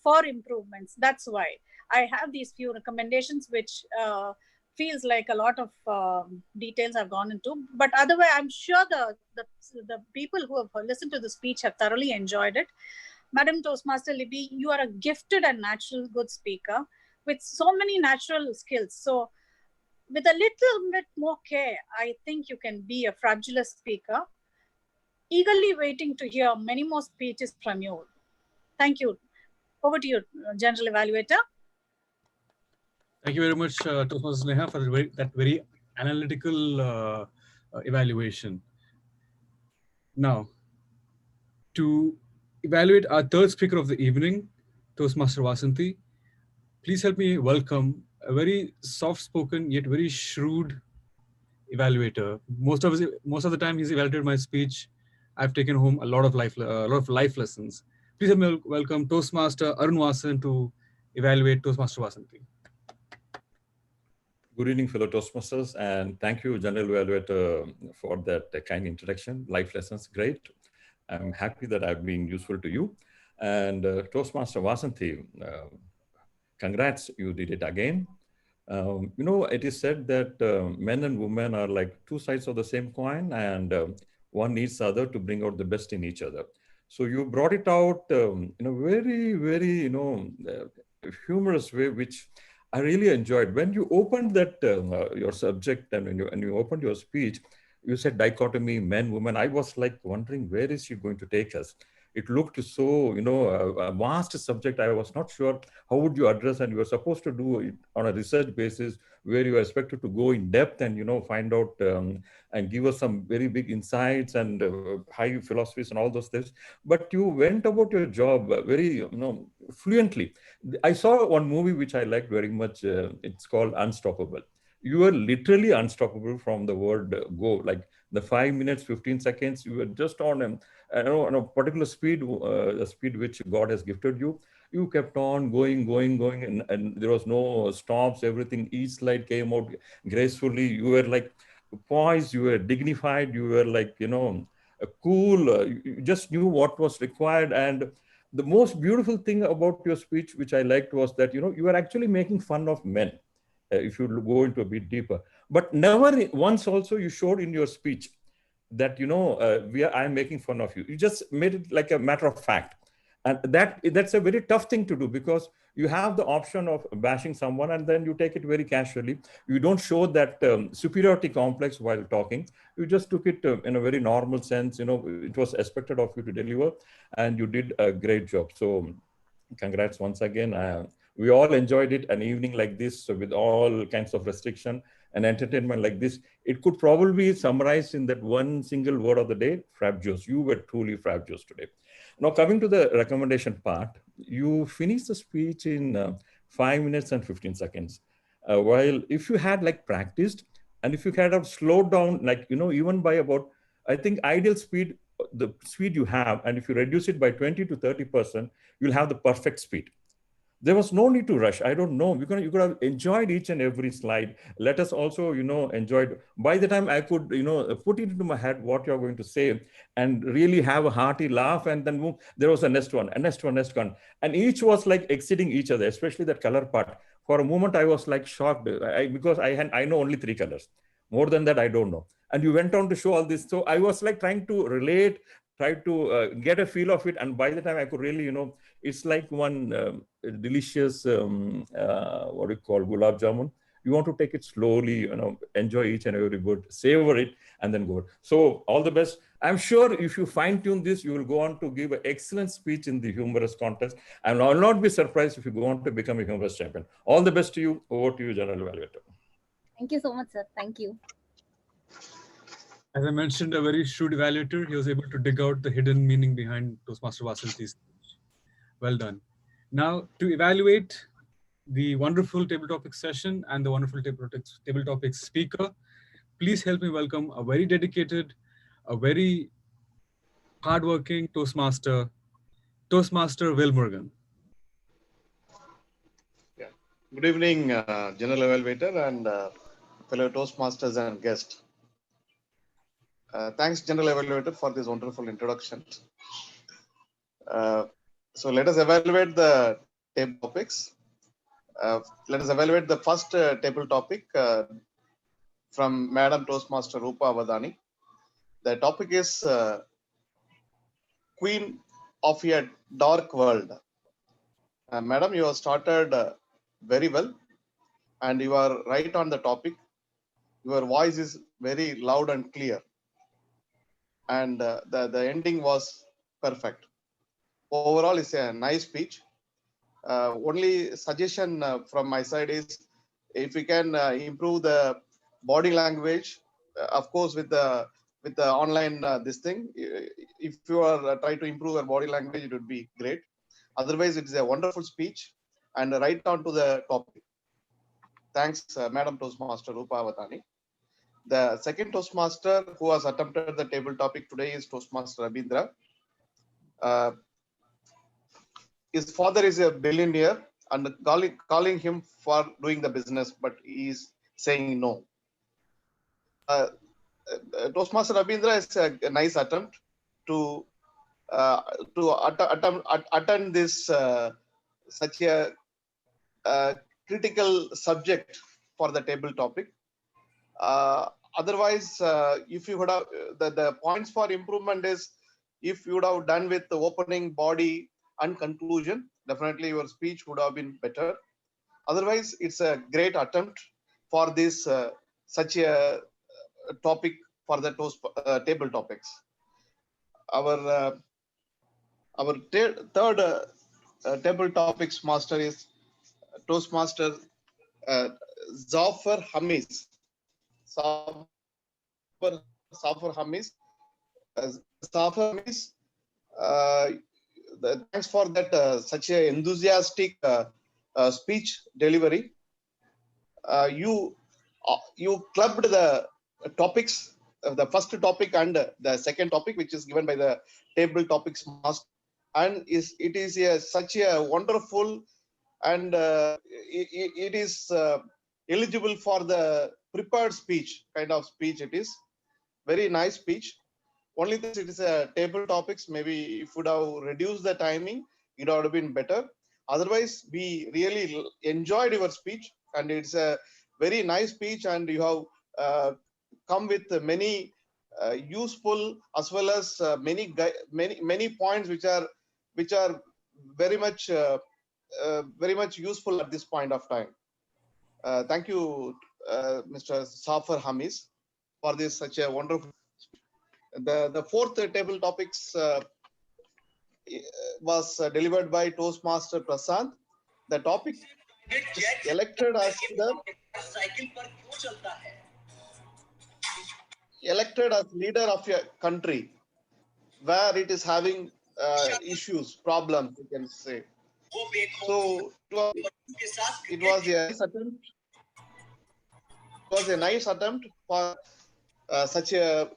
for improvements. That's why I have these few recommendations, which feels like a lot of details I've gone into. But otherwise, I'm sure the people who have listened to the speech have thoroughly enjoyed it. Madam Toastmaster Libby, you are a gifted and natural good speaker with so many natural skills. So with a little bit more care, I think you can be a fabulous speaker. Eagerly waiting to hear many more speeches from you. Thank you. Over to you, General Evaluator. Thank you very much, Toastmaster Neha, for that very analytical evaluation. Now, to evaluate our third speaker of the evening, Toastmaster Vasanthi, please help me welcome a very soft-spoken yet very shrewd evaluator. Most of the time he's evaluated my speech. I've taken home a lot of life lessons. Please help me welcome Toastmaster Arun Vasan to evaluate Toastmaster Vasanthi. Good evening, fellow Toastmasters, and thank you, General Evaluator, for that kind introduction. Life lessons, great. I'm happy that I've been useful to you. And Toastmaster Vasanthi, congrats, you did it again. You know, it is said that men and women are like two sides of the same coin, and one needs the other to bring out the best in each other. So you brought it out in a very, very, humorous way, which I really enjoyed. When you opened that your subject and when you opened your speech, you said dichotomy, men, women. I was like wondering, where is she going to take us? It looked so, a vast subject. I was not sure how would you address, and you were supposed to do it on a research basis where you are expected to go in depth and, find out and give us some very big insights and high philosophies and all those things. But you went about your job very, fluently. I saw one movie which I liked very much. It's called Unstoppable. You were literally unstoppable from the word go. Like the 5 minutes, 15 seconds, you were just on a particular speed, the speed which God has gifted you. You kept on going, and there was no stops. Everything, each slide came out gracefully. You were like poised, you were dignified, you were like, cool. You just knew what was required. And the most beautiful thing about your speech, which I liked, was that, you were actually making fun of men. If you go into a bit deeper, but never once also you showed in your speech that, I'm making fun of you. You just made it like a matter of fact. And that's a very tough thing to do, because you have the option of bashing someone and then you take it very casually. You don't show that superiority complex while talking. You just took it in a very normal sense. It was expected of you to deliver, and you did a great job. So congrats once again. We all enjoyed it. An evening like this, with all kinds of restriction and entertainment like this, it could probably be summarized in that one single word of the day: Frabjous. You were truly Frabjous today. Now, coming to the recommendation part, you finished the speech in 5 minutes and 15 seconds. While if you had like practiced, and if you had have slowed down, like, even by about, I think, ideal speed, the speed you have, and if you reduce it by 20 to 30%, you'll have the perfect speed. There was no need to rush. I don't know. You could have enjoyed each and every slide. Let us also, enjoyed. By the time I could, put it into my head what you're going to say and really have a hearty laugh, and then move, there was a next one, next one. And each was like exceeding each other, especially that color part. For a moment, I was like shocked because I know only 3 colors. More than that, I don't know. And you went on to show all this. So I was like trying to relate, try to get a feel of it. And by the time I could really, it's like one delicious, what do you call, gulab jamun. You want to take it slowly, enjoy each and every bit, savor it, and then go. So all the best. I'm sure if you fine tune this, you will go on to give an excellent speech in the humorous contest. And I'll not be surprised if you go on to become a humorous champion. All the best to you. Over to you, General Evaluator. Thank you so much, sir. Thank you. As I mentioned, a very shrewd evaluator. He was able to dig out the hidden meaning behind Toastmaster Vasanthi's speech. Well done. Now, to evaluate the wonderful table topic session and the wonderful table topic speaker, please help me welcome a very dedicated, a very hardworking Toastmaster, Toastmaster Will Morgan. Yeah. Good evening, General Evaluator and fellow Toastmasters and guests. Thanks, General Evaluator, for this wonderful introduction. So let us evaluate the table topics. Let us evaluate the first table topic from Madam Toastmaster Rupa Avadani. The topic is Queen of a Dark World. Madam, you have started very well and you are right on the topic. Your voice is very loud and clear. And the ending was perfect. Overall, it's a nice speech. Only suggestion from my side is if we can improve the body language, of course, with the online this thing, if you are trying to improve your body language, it would be great. Otherwise, it is a wonderful speech and right on to the topic. Thanks, Madam Toastmaster Rupa Avatani. The second Toastmaster who has attempted the table topic today is Toastmaster Abindra. His father is a billionaire and calling him for doing the business, but he is saying no. Toastmaster Abindra is a nice attempt to attend this such a critical subject for the table topic. Otherwise, if you would have the points for improvement is if you would have done with the opening, body, and conclusion, definitely your speech would have been better. Otherwise, it's a great attempt for this such a topic for the table topics. Our third table topics master is Toastmaster Zafar Hamis. Zafar Hamis. Zafar Hamis. Thanks for that such a enthusiastic speech delivery. You clubbed the topics, the first topic and the second topic, which is given by the table topics master, and it is such a wonderful and it is eligible for the prepared speech kind of speech. It is very nice speech. Only this, it is a table topics. Maybe if would have reduced the timing, it would have been better. Otherwise, we really enjoyed your speech, and it's a very nice speech. And you have come with many useful as well as many points which are very much useful at this point of time. Thank you, Mr. Zafar Hamis, for this such a wonderful. The fourth table topics was delivered by Toastmaster Prasant. The topic is elected as leader of a country where it is having issues, problems, you can say. So it was a nice attempt. It was a nice attempt for such a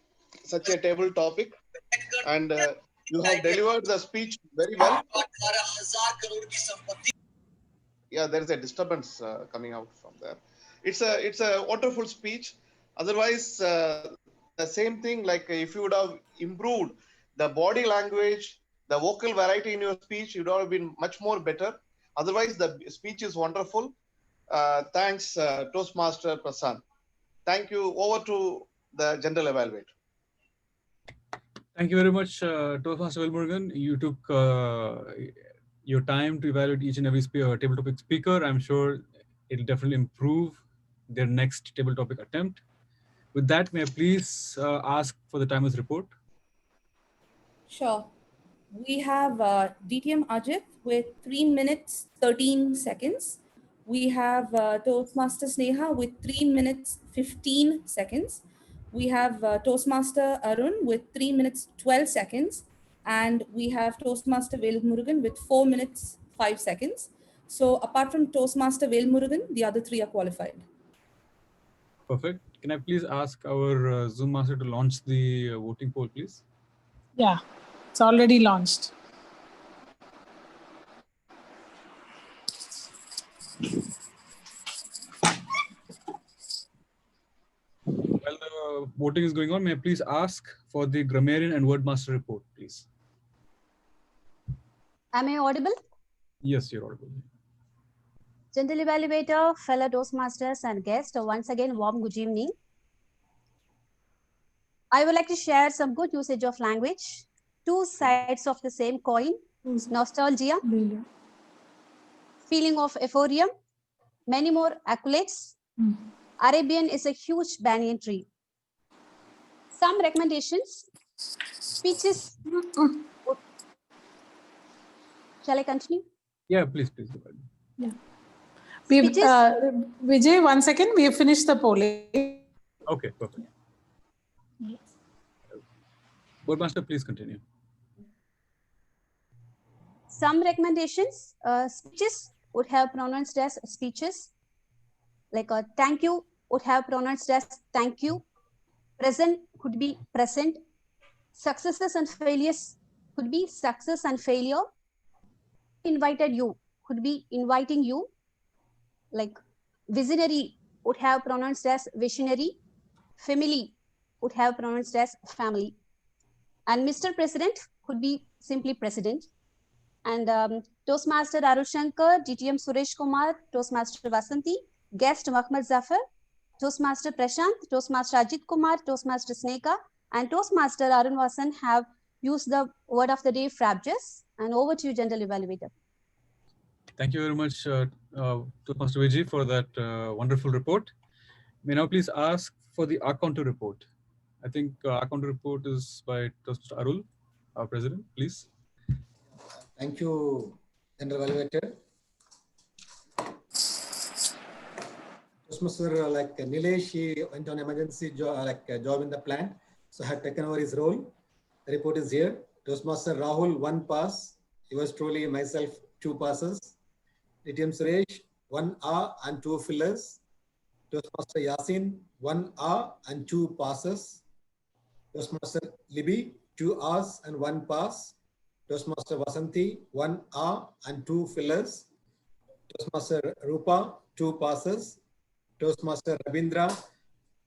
table topic, and you have delivered the speech very well. Yeah, there is a disturbance coming out from there. It's a wonderful speech. Otherwise, the same thing, like if you would have improved the body language, the vocal variety in your speech, it would have been much more better. Otherwise, the speech is wonderful. Thanks, Toastmaster Prasant. Thank you. Over to the General Evaluator. Thank you very much, Toastmaster Wilmurugan. You took your time to evaluate each and every table topic speaker. I'm sure it'll definitely improve their next table topic attempt. With that, may I please ask for the timer's report? Sure. We have DTM Ajit with 3 minutes, 13 seconds. We have Toastmaster Sneha with 3 minutes, 15 seconds. We have Toastmaster Arun with 3 minutes, 12 seconds. And we have Toastmaster Velmurugan with 4 minutes, 5 seconds. So apart from Toastmaster Velmurugan, the other three are qualified. Perfect. Can I please ask our Zoom master to launch the voting poll, please? Yeah, it's already launched. voting is going on, may I please ask for the grammarian and wordmaster report, please? Am I audible? Yes, you're audible. General Evaluator, fellow Toastmasters and guests, once again, warm good evening. I would like to share some good usage of language. Two sides of the same coin, nostalgia, feeling of euphoria, many more accolades. Arabian is a huge banyan tree. Some recommendations, speeches. Shall I continue? Yeah, please go ahead. Yeah. Vijay, 1 second. We have finished the polling. Okay, perfect. Wordmaster, please continue. Some recommendations, speeches would have pronounced as speeches. Like a thank you would have pronounced as thank you. Present could be present. Successes and failures could be success and failure. Invited you could be inviting you. Like visionary would have pronounced as visionary. Family would have pronounced as family. And Mr. President could be simply president. And Toastmaster Arul Shankar, DTM Suresh Kumar, Toastmaster Vasanti, guest Muhammad Zafar, Toastmaster Prashant, Toastmaster Ajit Kumar, Toastmaster Sneka, and Toastmaster Arun Vasan have used the word of the day Frabjous. And over to you, General Evaluator. Thank you very much, Toastmaster Vijay, for that wonderful report. May I now please ask for the R-Counter report. I think R-Counter report is by Toastmaster Arul, our President, please. Thank you, General Evaluator. Toastmaster Nilesh, he went on emergency job in the plant, so had taken over his role. The report is here. Toastmaster Rahul, 1 pass. He was truly myself, 2 passes. DTM Suresh, 1 R and 2 fillers. Toastmaster Yasin, 1 R and 2 passes. Toastmaster Libby, 2 R's and 1 pass. Toastmaster Vasanti, 1 R and 2 fillers. Toastmaster Rupa, 2 passes. Toastmaster Rabindra,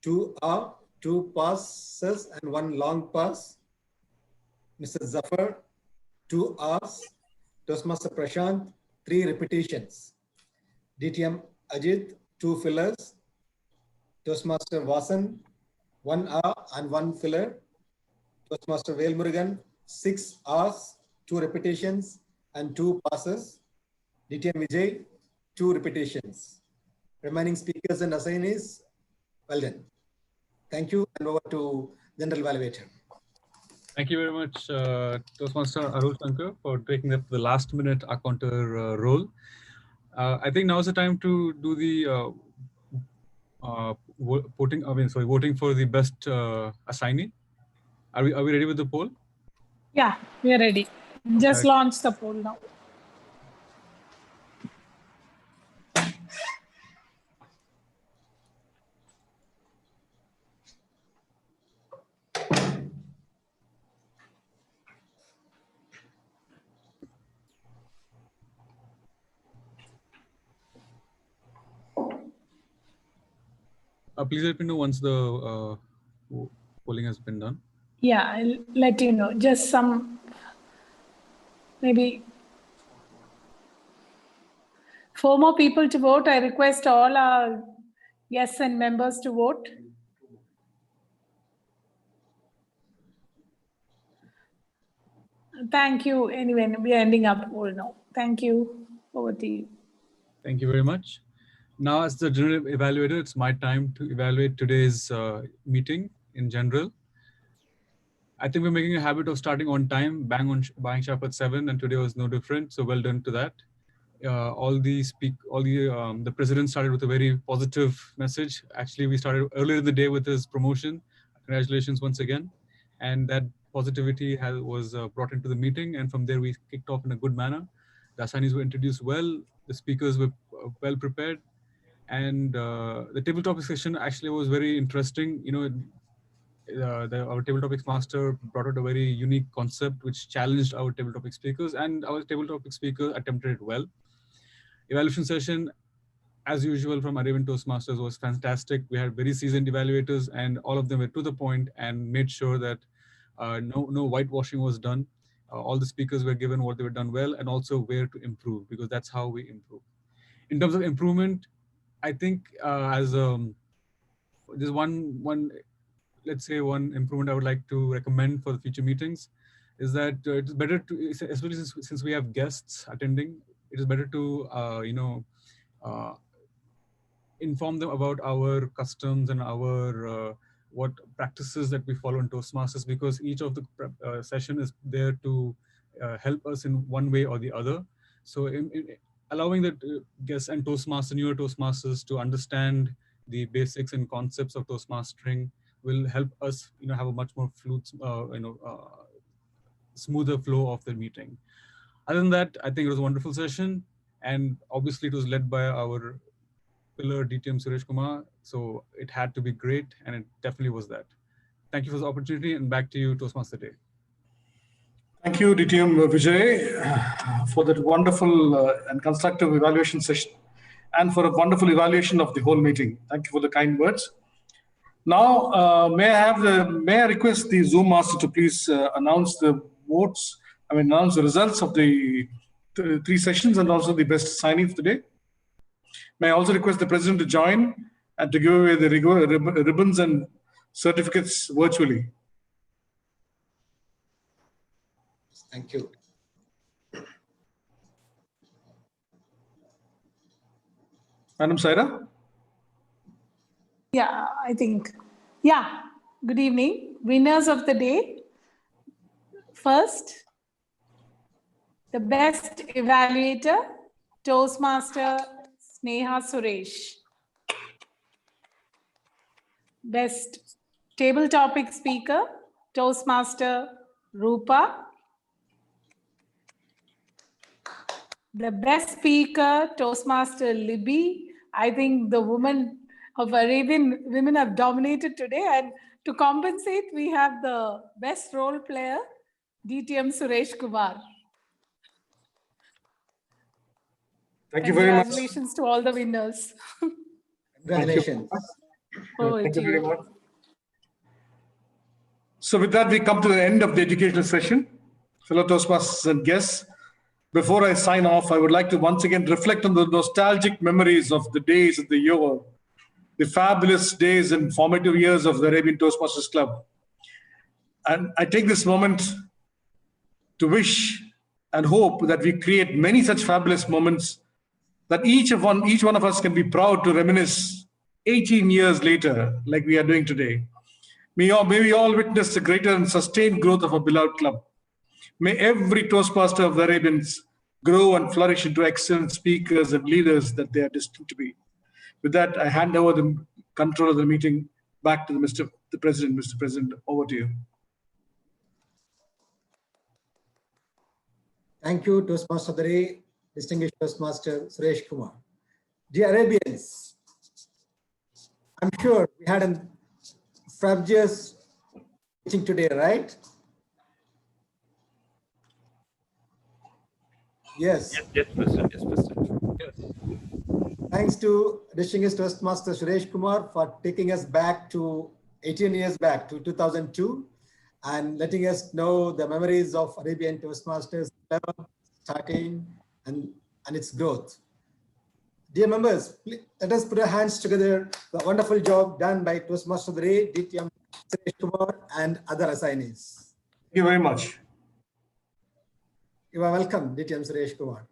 2 R, 2 passes and 1 long pass. Mr. Zafar, 2 R's. Toastmaster Prashant, 3 repetitions. DTM Ajit, 2 fillers. Toastmaster Vasan, 1 R and 1 filler. Toastmaster Velmurugan, 6 R's, 2 repetitions and 2 passes. DTM Vijay, 2 repetitions. Remaining speakers and assignees, well done. Thank you, and over to General Evaluator. Thank you very much, Toastmaster Arul Shankar, for taking up the last minute R-Counter role. I think now is the time to do the voting for the best assignee. Are we ready with the poll? Yeah, we are ready. Just launch the poll now. Please let me know once the polling has been done. Yeah, I'll let you know. Just some, maybe 4 more people to vote. I request all our guests and members to vote. Thank you. Anyway, we are ending up poll now. Thank you. Over to you. Thank you very much. Now, as the general evaluator, it's my time to evaluate today's meeting in general. I think we're making a habit of starting on time, bang sharp at 7, and today was no different. So well done to that. The president started with a very positive message. Actually, we started earlier in the day with his promotion. Congratulations once again. And that positivity was brought into the meeting. And from there, we kicked off in a good manner. The assignees were introduced well. The speakers were well prepared. And the table topic session actually was very interesting. You know, our table topics master brought out a very unique concept which challenged our table topic speakers, and our table topic speaker attempted it well. Evaluation session, as usual, from Arabian Toastmasters was fantastic. We had very seasoned evaluators, and all of them were to the point and made sure that no whitewashing was done. All the speakers were given what they were done well, and also where to improve, because that's how we improve. In terms of improvement, I think there's one let's say one improvement I would like to recommend for the future meetings is that it is better to, especially since we have guests attending, it is better to inform them about our customs and our what practices that we follow in Toastmasters, because each of the session is there to help us in one way or the other. So in allowing the guests and newer Toastmasters to understand the basics and concepts of Toastmastering will help us, have a much more smoother flow of the meeting. Other than that, I think it was a wonderful session, and obviously it was led by our pillar DTM Suresh Kumar, so it had to be great, and it definitely was that. Thank you for the opportunity, and back to you, Toastmaster Day. Thank you, DTM Vijay, for that wonderful and constructive evaluation session, and for a wonderful evaluation of the whole meeting. Thank you for the kind words. Now, may I request the Zoom master to please announce the votes, announce the results of the three sessions and also the best assignee of the day. May I also request the president to join and to give away the ribbons and certificates virtually. Thank you. Madam Saira? Yeah, I think. Yeah, good evening. Winners of the day. First, the best evaluator, Toastmaster Sneha Suresh. Best table topic speaker, Toastmaster Rupa. The best speaker, Toastmaster Libby. I think the women of Arabian women have dominated today, and to compensate, we have the best role player, DTM Suresh Kumar. Thank you very much. Congratulations to all the winners. Congratulations. Thank you very much. So with that, we come to the end of the educational session. Fellow Toastmasters and guests, before I sign off, I would like to once again reflect on the nostalgic memories of the days of the year, the fabulous days and formative years of the Arabian Toastmasters Club. And I take this moment to wish and hope that we create many such fabulous moments that each one of us can be proud to reminisce 18 years later, like we are doing today. May we all witness the greater and sustained growth of our beloved club. May every Toastmaster of the Arabians grow and flourish into excellent speakers and leaders that they are destined to be. With that, I hand over the control of the meeting back to the President. Mr. President, over to you. Thank you, Toastmaster of the Day, distinguished Toastmaster Suresh Kumar. Dear Arabians, I'm sure we had a Frabjous meeting today, right? Yes. Yes, President. Yes, President. Yes. Thanks to distinguished Toastmaster Suresh Kumar for taking us back to 18 years back to 2002 and letting us know the memories of Arabian Toastmasters Club starting and its growth. Dear members, please, let us put our hands together for a wonderful job done by Toastmaster of the Day, DTM Suresh Kumar, and other assignees. Thank you very much. You are welcome, DTM Suresh Kumar.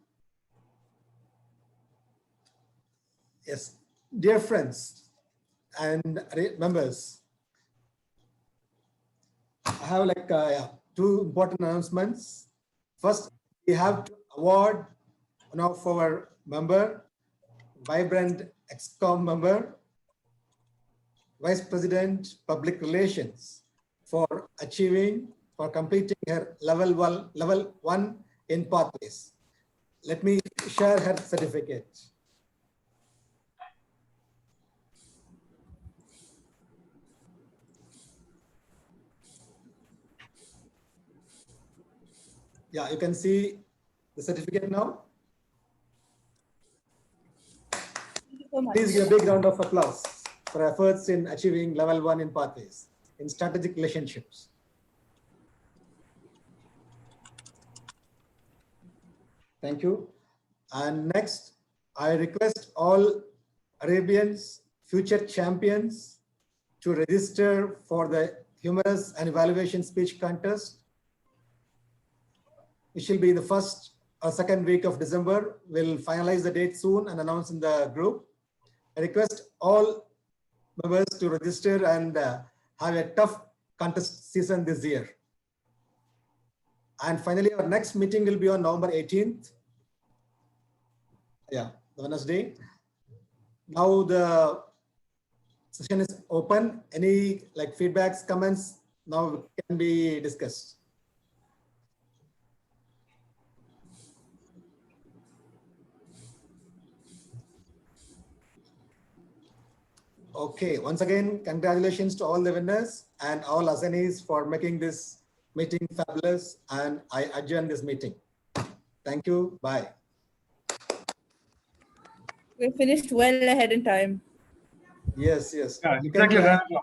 Yes, dear friends and members, I have two important announcements. First, we have to award one of our member, vibrant ExCom member, Vice President Public Relations, for completing her level one in pathways. Let me share her certificate. Yeah, you can see the certificate now. so much. Please give a big round of applause for efforts in achieving level 1 in pathways in strategic relationships. Thank you. And next, I request all Arabians, future champions, to register for the humorous and evaluation speech contest. It shall be the first or second week of December. We'll finalize the date soon and announce in the group. I request all members to register and have a tough contest season this year. And finally, our next meeting will be on November 18th. Yeah, Wednesday. Now the session is open. Any feedbacks, comments now can be discussed. Okay, once again, congratulations to all the winners and all assignees for making this meeting fabulous, and I adjourn this meeting. Thank you. Bye. We finished well ahead in time. Yes, yes. Yeah, exactly.